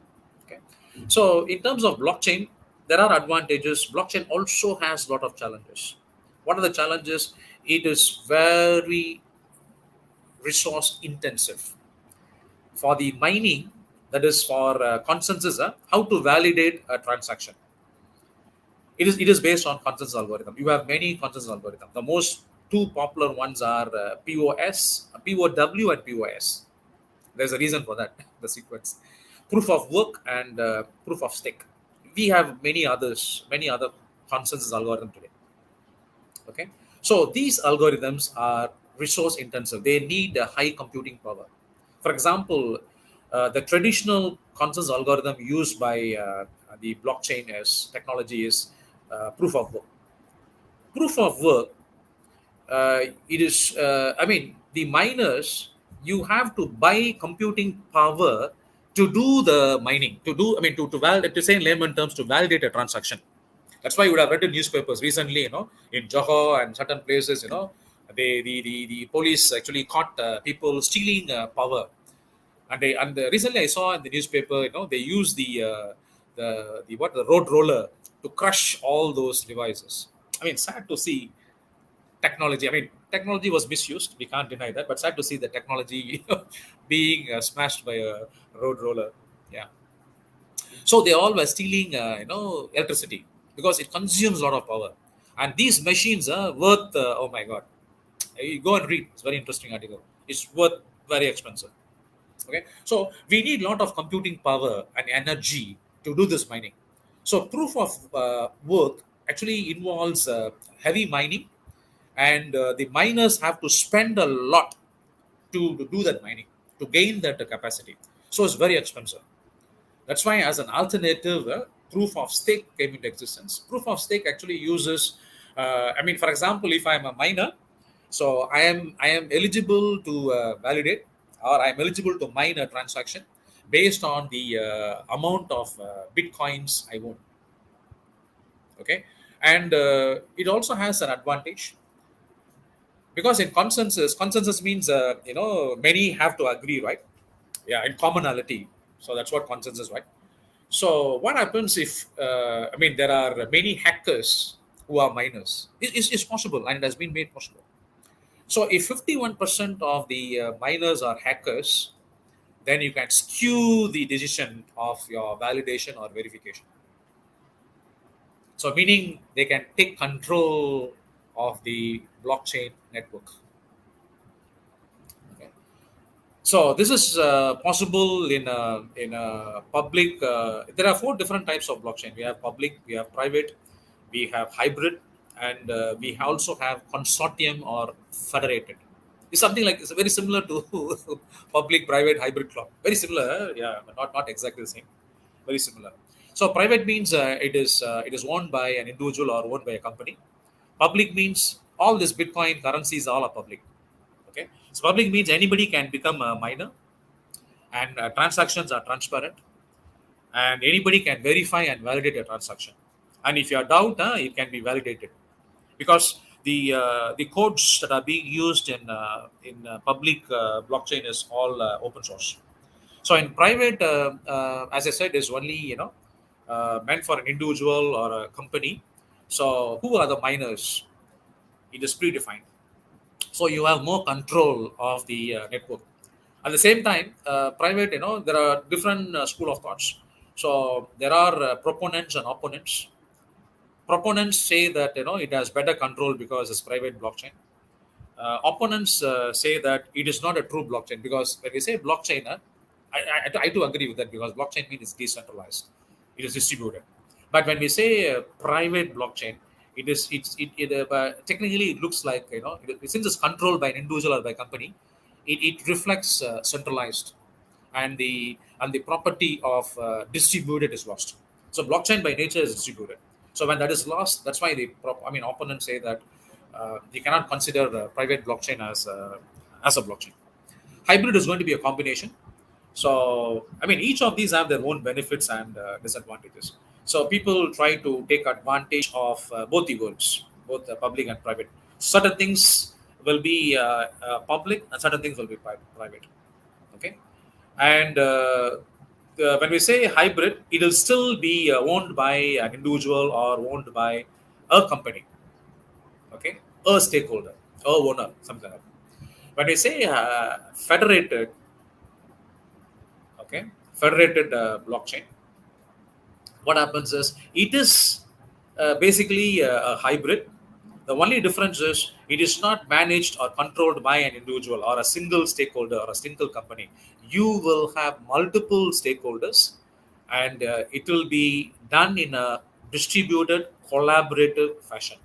Okay. So in terms of blockchain, there are advantages. Blockchain also has a lot of challenges. What are the challenges? It is very resource intensive. For the mining, that is for consensus, how to validate a transaction. It is based on consensus algorithm. You have many consensus algorithm. The most two popular ones are POW and POS. There's a reason for that. The sequence: proof of work and proof of stake. We have many other consensus algorithm today. Okay, so these algorithms are resource intensive. They need a high computing power. For example, the traditional consensus algorithm used by the blockchain as technology is proof of work. Proof of work, it is, I mean, the miners, you have to buy computing power to do the mining, to validate, to say in layman terms, to validate a transaction. That's why you would have read in newspapers recently, in Johor and certain places, the police actually caught people stealing power. And recently I saw in the newspaper, they use the road roller to crush all those devices. I mean, sad to see technology. I mean, technology was misused. We can't deny that, but sad to see the technology being smashed by a road roller. Yeah. So they all were stealing, electricity because it consumes a lot of power. And these machines are worth, oh my God, you go and read. It's a very interesting article. It's worth very expensive. Okay, so we need a lot of computing power and energy to do this mining. So proof of work actually involves heavy mining, and the miners have to spend a lot to do that mining, to gain that capacity. So it's very expensive. That's why, as an alternative, proof of stake came into existence. Proof of stake actually uses, I mean, for example, if I'm a miner, so I am eligible to validate, or I am eligible to mine a transaction based on the amount of bitcoins I own. Okay, and it also has an advantage because in consensus means many have to agree, right? Yeah, in commonality. So that's what consensus, right? So what happens if I mean there are many hackers who are miners? It's possible, and it has been made possible. So if 51% of the miners are hackers, then you can skew the decision of your validation or verification. So meaning they can take control of the blockchain network. Okay. So this is possible in a public. There are four different types of blockchain. We have public, we have private, we have hybrid, and we also have consortium or federated. It's something like it's very similar to public, private, hybrid cloud. Very similar, yeah, but not exactly the same. Very similar. So private means it is owned by an individual or owned by a company. Public means all these Bitcoin currencies all are public. Okay, so public means anybody can become a miner, and transactions are transparent, and anybody can verify and validate a transaction. And if you are doubt, it can be validated because the codes that are being used in public blockchain is all open source. So in private, as I said, is only meant for an individual or a company. So who are the miners? It is predefined. So you have more control of the network. At the same time, private, there are different school of thoughts. So there are proponents and opponents. Proponents say that it has better control because it's private blockchain. Opponents say that it is not a true blockchain, because when we say blockchain, I do agree with that, because blockchain means it's decentralized, it is distributed. But when we say private blockchain, technically it looks like, since it's controlled by an individual or by company, it reflects centralized, and the property of distributed is lost. So blockchain by nature is distributed. So when that is lost, that's why opponents say that you cannot consider private blockchain as a blockchain. Hybrid is going to be a combination. So each of these have their own benefits and disadvantages. So people try to take advantage of both the worlds, both public and private. Certain things will be public, and certain things will be private. Okay. And when we say hybrid, it will still be owned by an individual or owned by a company. Okay, a stakeholder, a owner, something like that. When we say federated, okay, federated blockchain, what happens is it is basically a hybrid. The only difference is it is not managed or controlled by an individual or a single stakeholder or a single company. You will have multiple stakeholders, and it will be done in a distributed, collaborative fashion.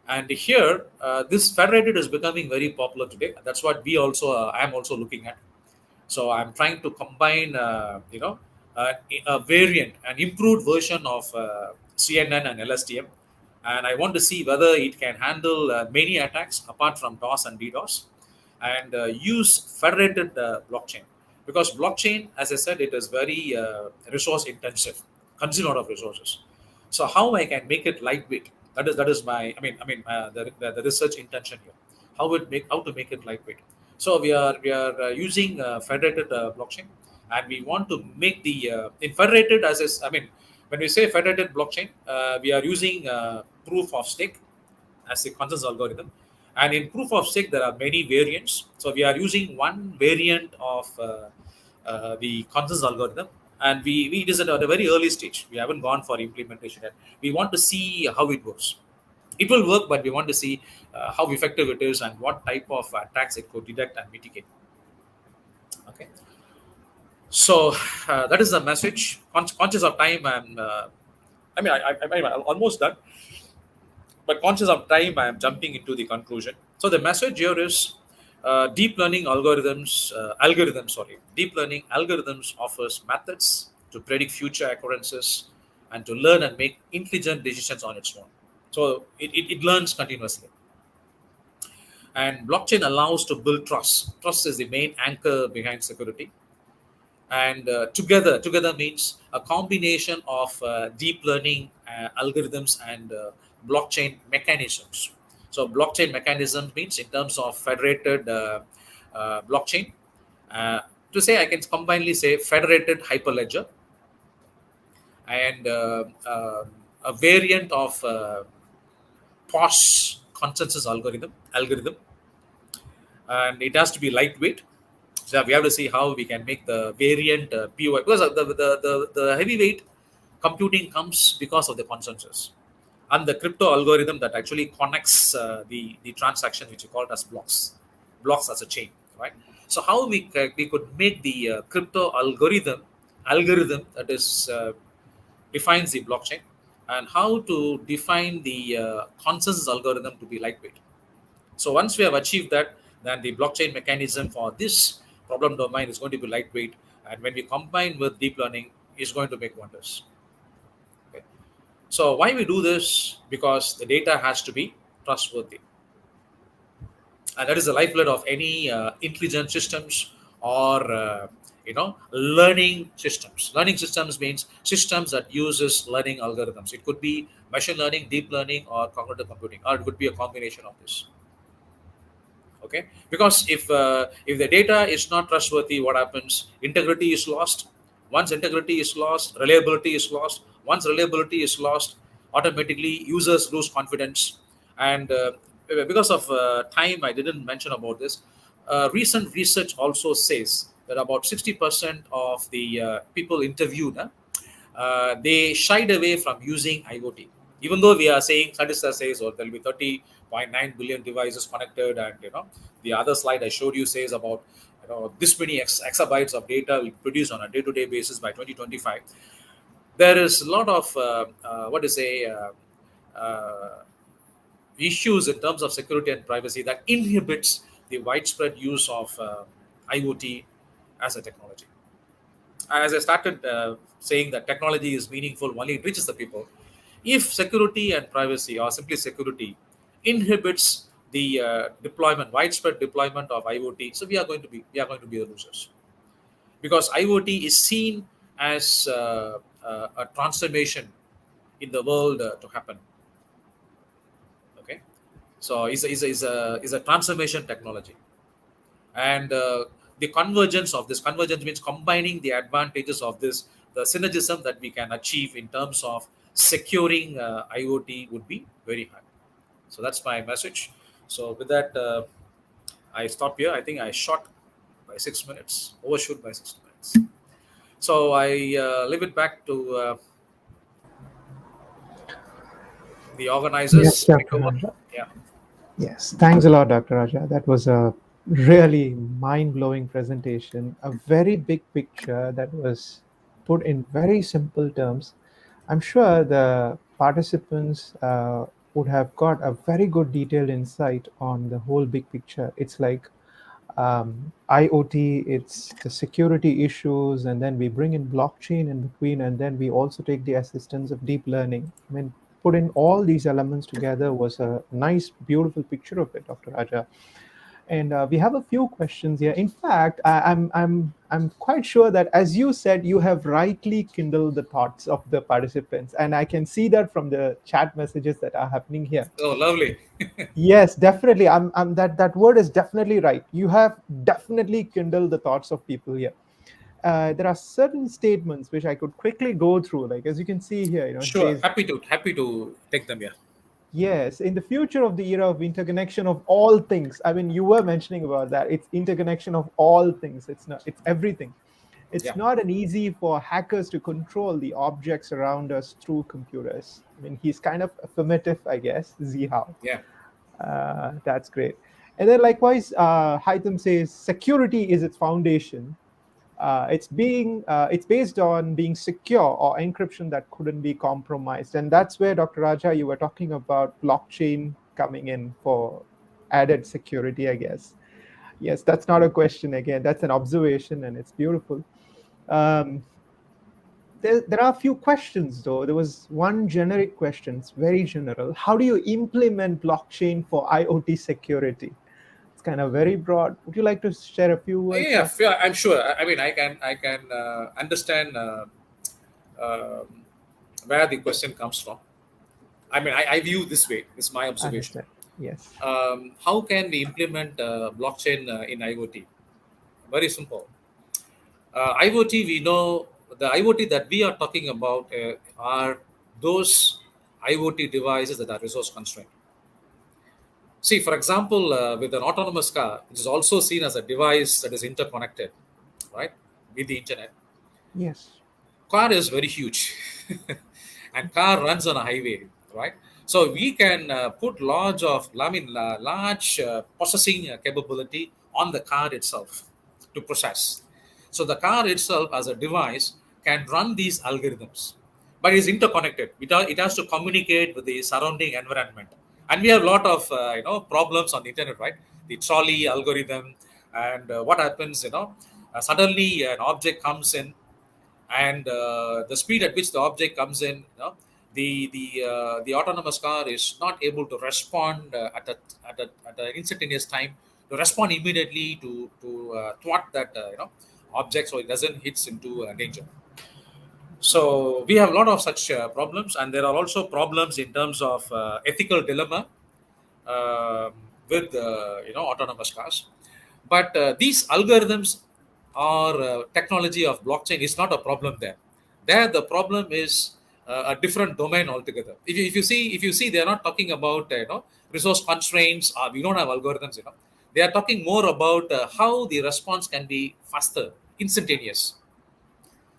And here, this federated is becoming very popular today. That's what I'm also looking at. So I'm trying to combine, a variant, an improved version of CNN and LSTM, and I want to see whether it can handle many attacks apart from DOS and DDoS, and use federated blockchain, because blockchain, as I said, it is very resource intensive, consume a lot of resources. So how I can make it lightweight? That is my the research intention here. How to make it lightweight. So we are using federated blockchain, and we want to make the in federated when we say federated blockchain, we are using proof of stake as a consensus algorithm. And in proof of stake, there are many variants. So we are using one variant of the consensus algorithm, and we it is at a very early stage. We haven't gone for implementation yet. We want to see how it works. It will work, but we want to see how effective it is and what type of attacks it could detect and mitigate. Okay, so that is the message. Conscious of time, I'm almost done. But conscious of time, I am jumping into the conclusion. So the message here is deep learning algorithms offers methods to predict future occurrences and to learn and make intelligent decisions on its own. So it learns continuously. And blockchain allows to build trust. Trust is the main anchor behind security. And together means a combination of deep learning algorithms and blockchain mechanisms. So blockchain mechanism means in terms of federated blockchain. uh, to say, I can combinedly say federated hyperledger, and a variant of POS consensus algorithm, and it has to be lightweight. So we have to see how we can make the variant POI, because the heavyweight computing comes because of the consensus and the crypto algorithm that actually connects the transaction, which we call it as blocks as a chain, right? So how we could make the crypto algorithm that is defines the blockchain, and how to define the consensus algorithm to be lightweight. So once we have achieved that, then the blockchain mechanism for this problem domain is going to be lightweight, and when we combine with deep learning, it's going to make wonders. Okay. So why we do this? Because the data has to be trustworthy, and that is the lifeblood of any intelligent systems or learning systems. Learning systems means systems that uses learning algorithms. It could be machine learning, deep learning, or cognitive computing, or it could be a combination of this. Okay, because if the data is not trustworthy, what happens? Integrity is lost. Once integrity is lost, reliability is lost. Once reliability is lost, automatically users lose confidence. And because of time, I didn't mention about this. Recent research also says that about 60% of the people interviewed, they shied away from using IoT. Even though we are saying, Statista says, or there will be 30.9 billion devices connected, and the other slide I showed you says about this many exabytes of data we produce on a day-to-day basis by 2025. There is a lot of what to say issues in terms of security and privacy that inhibits the widespread use of IoT as a technology. As I started saying that technology is meaningful only it reaches the people. If security and privacy, or simply security, inhibits the widespread deployment of IoT, so we are going to be the losers, because IoT is seen as a transformation in the world to happen. Okay, so is a transformation technology, and the convergence means combining the advantages of this, the synergism that we can achieve in terms of securing IoT would be very high. So that's my message. So with that, I stop here. I think I shot by 6 minutes, overshoot by 6 minutes. So I leave it back to the Yes, organizers to take Dr. over. Raja. Yeah. Yes, thanks a lot, Dr. Raja. That was a really mind blowing presentation, a very big picture that was put in very simple terms. I'm sure the participants would have got a very good detailed insight on the whole big picture. It's like IoT, it's the security issues, and then we bring in blockchain in between, and then we also take the assistance of deep learning. I mean, putting all these elements together was a nice, beautiful picture of it, Dr. Raja. And we have a few questions here. In fact, I'm quite sure that, as you said, you have rightly kindled the thoughts of the participants, and I can see that from the chat messages that are happening here. Oh, lovely. Yes, definitely. That word is definitely right. You have definitely kindled the thoughts of people here. There are certain statements which I could quickly go through. Like, as you can see here, it Sure. says, Happy to take them here. yes, in the future of the era of interconnection of all things. I mean, you were mentioning about that. It's interconnection of all things. It's not. It's everything. It's Yeah. not an easy for hackers to control the objects around us through computers. I mean, he's kind of affirmative, I guess. Zihao. Yeah. That's great. And then likewise, Haitham says security is its foundation. It's based on being secure or encryption that couldn't be compromised. And that's where, Dr. Raja, you were talking about blockchain coming in for added security, I guess. Yes, that's not a question again. That's an observation, and it's beautiful. Um, there are a few questions, though. There was one generic question. It's very general. How do you implement blockchain for IoT security? It's kind of very broad. Would you like to share a few words, Yeah, Doctor? yeah, I'm sure. I mean, I can understand um, where the question comes from. I mean, I view this way. This is my I observation. understand. Yes. How can we implement blockchain in IoT? Very simple. IoT, we know the IoT that we are talking about are those IoT devices that are resource constrained. See, for example, with an autonomous car, it is also seen as a device that is interconnected, right, with the internet. Yes. Car is very huge, and car runs on a highway, right? So we can put large processing capability on the car itself to process. So the car itself, as a device, can run these algorithms, but it's interconnected. It has to communicate with the surrounding environment, and we have a lot of problems on the internet, right? The trolley algorithm, and what happens, suddenly an object comes in, and the speed at which the object comes in, the autonomous car is not able to respond at an instantaneous time, to respond immediately to thwart that object, so it doesn't hits into danger. So we have a lot of such problems, and there are also problems in terms of ethical dilemma um with autonomous cars. But these algorithms or technology of blockchain is not a problem there. There, the problem is a different domain altogether. If you see, they are not talking about resource constraints. We don't have algorithms. They are talking more about how the response can be faster, instantaneous.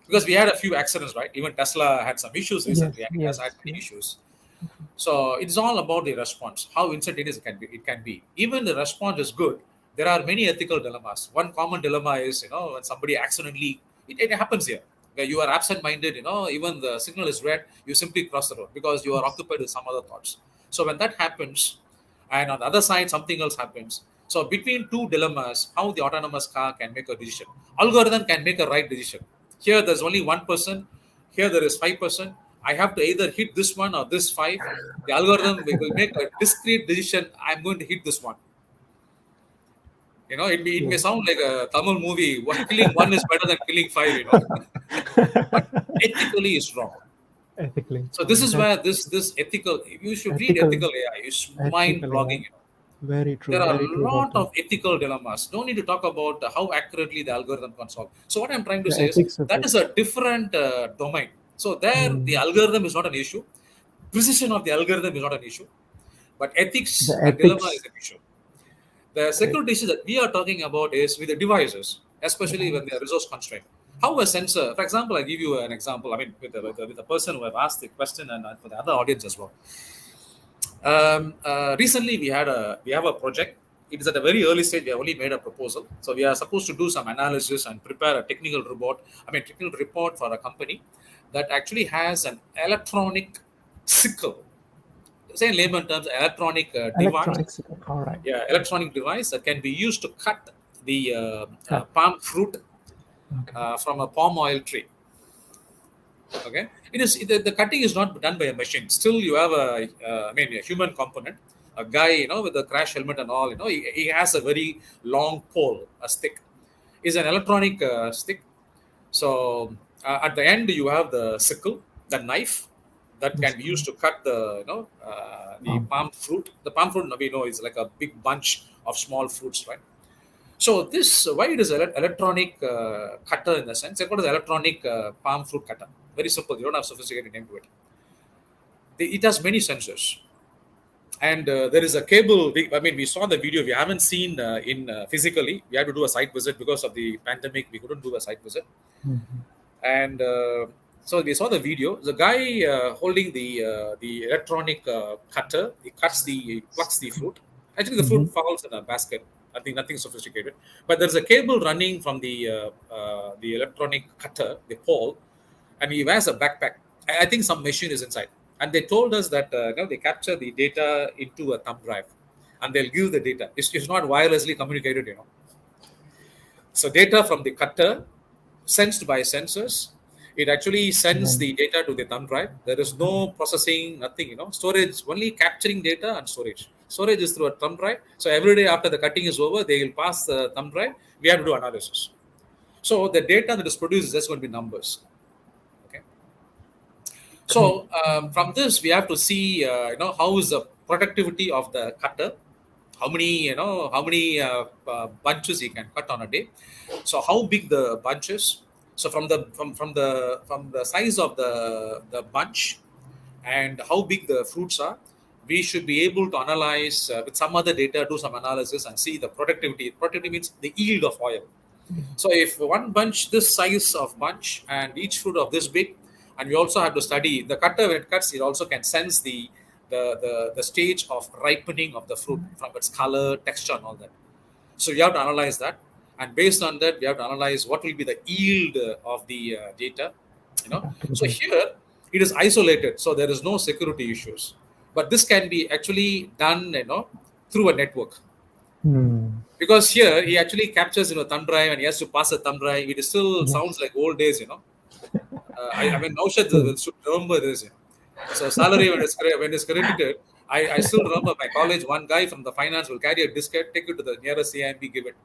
Because we had a few accidents, right? Even Tesla had some issues recently, Yes, and it has yes, had many yes. issues. So it's all about the response, how instantaneous it can be. It can be. Even the response is good. There are many ethical dilemmas. One common dilemma is, when somebody accidentally, it happens here. Where you are absent-minded, even the signal is red, you simply cross the road because you are Yes. occupied with some other thoughts. So when that happens, and on the other side something else happens. So between two dilemmas, how the autonomous car can make a decision. Algorithm can make a right decision. Here there's only one person. Here there is 5%. I have to either hit this one or this five. The algorithm will make a discrete decision. I'm going to hit this one. It may Yes. sound like a Tamil movie. Killing one is better than killing five. But ethically is wrong. Ethically So this wrong. is where That's this ethical. You should read ethical, ethical AI. It's mind ethical AI. blogging. There are Very a true about lot that. of ethical dilemmas. No need to talk about how accurately the algorithm can solve. So what I'm trying to The say is ethics of that it. is a different domain. So there, the Mm. algorithm is not an issue. Precision of the algorithm is not an issue, but The ethics and dilemma is ethics. an issue. The Right. security issue that we are talking about is with the devices, especially when they are Device. resource constrained. How a sensor, for example, I give you an example. I mean, with the person who have asked the question, and for the other audience as well. Recently, we have a project. It is at a very early stage. We have only made a proposal, so we are supposed to do some analysis and prepare a technical report for a company that actually has an electronic sickle. Say in layman terms, electronic device. Electronics. All right. Yeah, electronic device that can be used to cut the Cut. palm fruit Okay. from a palm oil tree. Okay, the cutting is not done by a machine. Still, you have a human component. A guy, with a crash helmet and all, he has a very long pole, a stick. Is an electronic stick. So at the end, you have the sickle, the knife that This can be used to cut the palm. palm fruit. The palm fruit, we know, is like a big bunch of small fruits, right? So this why it is electronic cutter in the sense. They call it electronic palm fruit cutter. Very simple. You don't have sophisticated name to it. It has many sensors, and there is a cable. We saw the video. We haven't seen in physically. We had to do a site visit because of the pandemic. We couldn't do a site visit, Mhm. and so we saw the video. The guy holding the electronic cutter, he plucks the fruit. Actually, the fruit Mhm. falls in a basket. I think nothing sophisticated, but there's a cable running from the electronic cutter, the pole, and he wears a backpack. I think some machine is inside, and they told us that they capture the data into a thumb drive, and they'll give the data. It's not wirelessly communicated. So data from the cutter sensed by sensors. It actually sends Then the data to the thumb drive. There is no processing, nothing. Storage, only capturing data and storage. Storage is through a thumb drive. So every day after the cutting is over, they will pass the thumb drive. We have to do analysis. So the data that is produced is just going to be numbers. Okay. great. So from this, we have to see, how is the productivity of the cutter, how many bunches he can cut on a day. So how big the bunches. So from the size of the bunch and how big the fruits are, we should be able to analyze with some other data, do some analysis and see the productivity. Productivity means the yield of oil. So if one bunch, this size of bunch, and each fruit of this big, and we also have to study the cutter when it cuts, it also can sense the stage of ripening of the fruit from its color, texture, and all that. So we have to analyze that, and based on that, we have to analyze what will be the yield of the data. So Productivity. here it is isolated, so there is no security issues. But this can be actually done, through a network, Hmm. because here he actually captures thumb drive and he has to pass a thumb drive. It still sounds Yes. like old days. I mean, Naushad True. should remember this. So salary when it's credited, I still remember my college. One guy from the finance will carry a diskette, take it to the nearest CIMB, give it,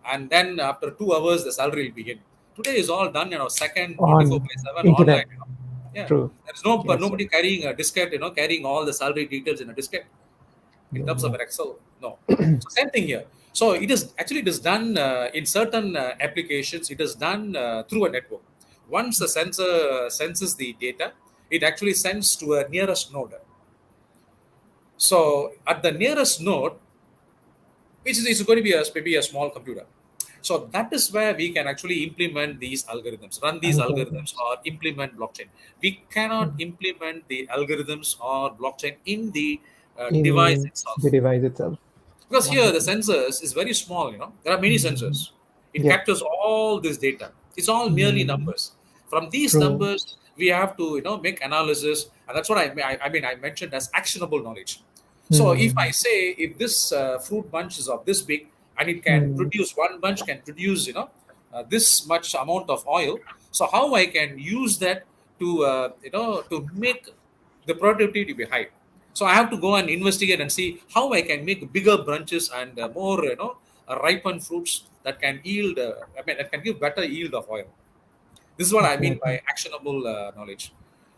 and then after 2 hours the salary will begin. Today is all done, second, 24 On by 7 online. internet. Yeah, True. there's no but Yes, sir. nobody carrying a diskette, carrying all the salary details in a diskette in No, terms of no. an Excel. No. So same thing here. So it is done in certain applications. It is done through a network. Once the sensor senses the data, it actually sends to a nearest node. So at the nearest node, which is going to be maybe a small computer. So that is where we can actually implement these algorithms, run these algorithms, Algorithms. or implement blockchain. We cannot Mm. implement the algorithms or blockchain in the device In the itself, device itself. because here the Wonderful. sensors is very small. There are many Mm. sensors. It Yep. captures all this data. It's all merely Mm. numbers. From these True. numbers we have to make analysis, and that's what I mentioned as actionable knowledge. So if I Mm. say, if this fruit bunch is of this big, and it can Mm. produce, one bunch can produce this much amount of oil, so how I can use that to to make the productivity to be high. So I have to go and investigate and see how I can make bigger branches and more ripened fruits that can yield. That can give better yield of oil. This is what I mean Definitely. by actionable knowledge.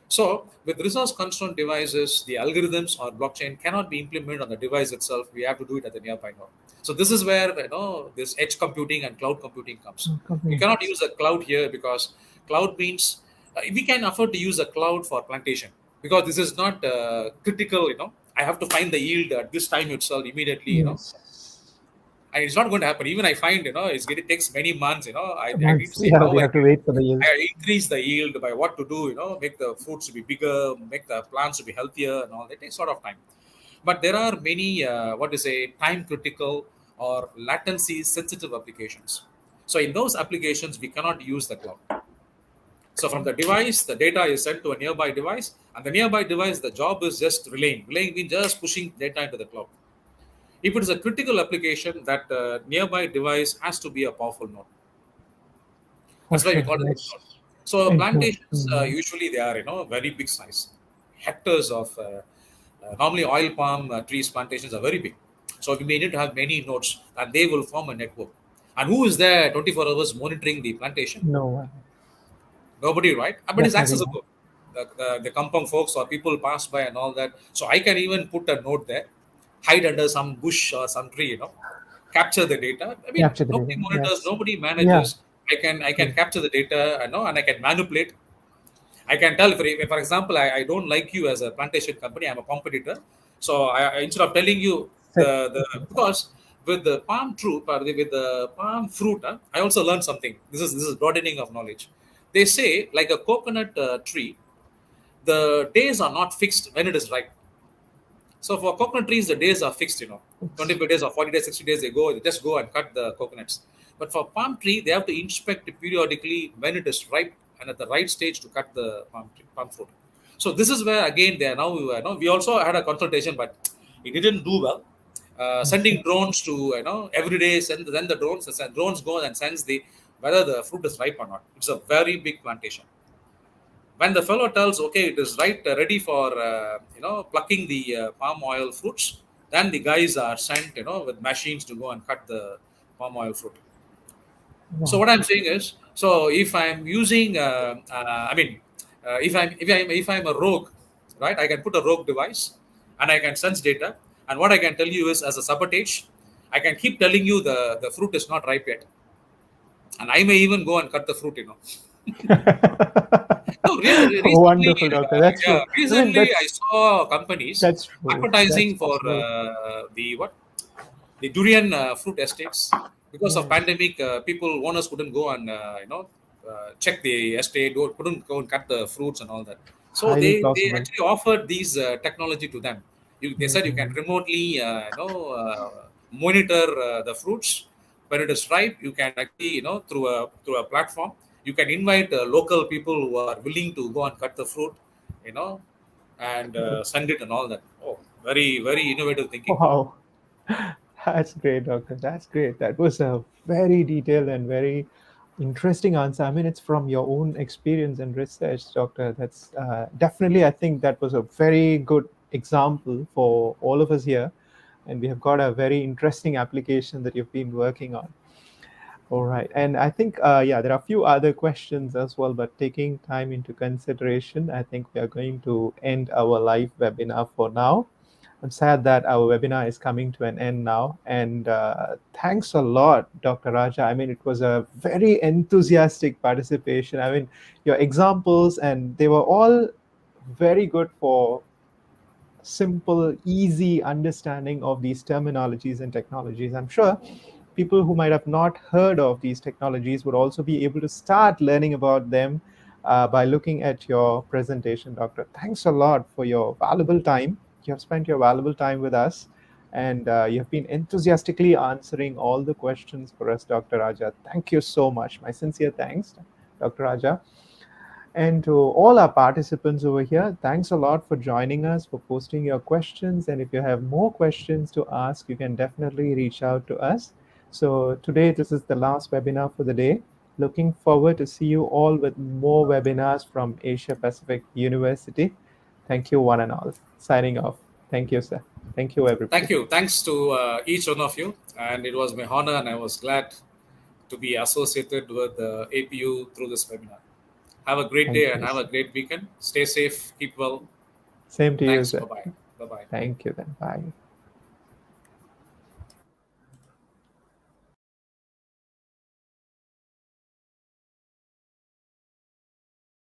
So, with resource constrained devices, the algorithms or blockchain cannot be implemented on the device itself. We have to do it at the nearby node. So, this is where this edge computing and cloud computing comes. We Company cannot comes. use a cloud here because cloud means we can afford to use a cloud for plantation, because this is not critical. I have to find the yield at this time itself immediately. Yes. And it's not going to happen. Even I find, it takes many months. I need to Months. see Yeah, how we I have to can wait for the yield. increase the yield by what to do. Make the fruits to be bigger, make the plants to be healthier, and all that takes sort of time. But there are many, what to say, time critical or latency sensitive applications. So in those applications, we cannot use the cloud. So from the device, the data is sent to a nearby device, and the nearby device, the job is just relaying. Relaying means just pushing data into the cloud. If it is a critical application, that nearby device has to be a powerful node. For That's why we sure. call it edge That's node. So edge note. plantations usually they are very big size, hectares of. Normally, oil palm trees plantations are very big, so we may need to have many nodes, and they will form a network. And who is there 24 hours monitoring the plantation? No one. Nobody, right? But it's Definitely not. accessible. The kampong folks or people pass by and all that. So I can even put a node there, hide under some bush or some tree, capture the data. I mean, Capture the nobody data. monitors, Yes. nobody Yeah. manages. I can True. capture the data, and I can manipulate. I can tell, for example, I don't like you as a plantation company. I'm a competitor. So instead of telling you Set the the things up. because with the palm fruit, or with the palm fruit, I also learned something. This is broadening of knowledge. They say, like a coconut tree, the days are not fixed when it is ripe. So for coconut trees, the days are fixed. It's 25 days or 40 days, 60 days, they just go and cut the coconuts. But for palm tree, they have to inspect it periodically when it is ripe and at the right stage to cut the palm fruit. So this is where again they are now. We also had a consultation, but it didn't do well. okay. Sending drones to every day, send then the drones go and sense the whether the fruit is ripe or not. It's a very big plantation. When the fellow tells, okay, it is ready for plucking the palm oil fruits, then the guys are sent with machines to go and cut the palm oil fruit. So Wow. what I'm saying is, so if I'm using if I'm a rogue, right, I can put a rogue device and I can sense data, and what I can tell you is, as a sabotage, I can keep telling you the fruit is not ripe yet, and I may even go and cut the fruit. No, really, recently, Wonderful, doctor. That's yeah, true. I mean, recently I that's saw companies that's true. That's advertising for possible. the durian fruit estates. Because of Yes. pandemic, people owners couldn't go and check the estate, or couldn't go and cut the fruits and all that. So Highly they plausible. actually offered these technology to them. They said you can Mm. remotely monitor the fruits when it is ripe. You can actually through a platform, you can invite local people who are willing to go and cut the fruit, you know and send it and all that. Oh, very very innovative thinking. Wow. That's great, doctor. That's great. That was a very detailed and very interesting answer. I mean, it's from your own experience and research, doctor. That's definitely, I think that was a very good example for all of us here. And we have got a very interesting application that you've been working on. All right. And I think, yeah, there are a few other questions as well, but taking time into consideration, I think we are going to end our live webinar for now. I'm sad that our webinar is coming to an end now. And thanks a lot, Dr. Raja. I mean, it was a very enthusiastic participation. I mean, your examples, and they were all very good for simple, easy understanding of these terminologies and technologies. I'm sure people who might have not heard of these technologies would also be able to start learning about them by looking at your presentation, Doctor. Thanks a lot for your valuable time. You have spent your valuable time with us, and you have been enthusiastically answering all the questions for us, Dr. Raja. Thank you so much. My sincere thanks, Dr. Raja. And to all our participants over here, thanks a lot for joining us, for posting your questions. And if you have more questions to ask, you can definitely reach out to us. So today, this is the last webinar for the day. Looking forward to see you all with more webinars from Asia Pacific University. Thank you, one and all. Signing off. Thank you, sir. Thank you, Thank everybody. you. Thanks to each one of you. And it was my honor, and I was glad to be associated with APU through this webinar. Have a great Thank day and you, have a sir. great weekend. Stay safe, keep well. Same to you, Thanks. sir. Bye bye. Bye bye. Thank you, then. Bye.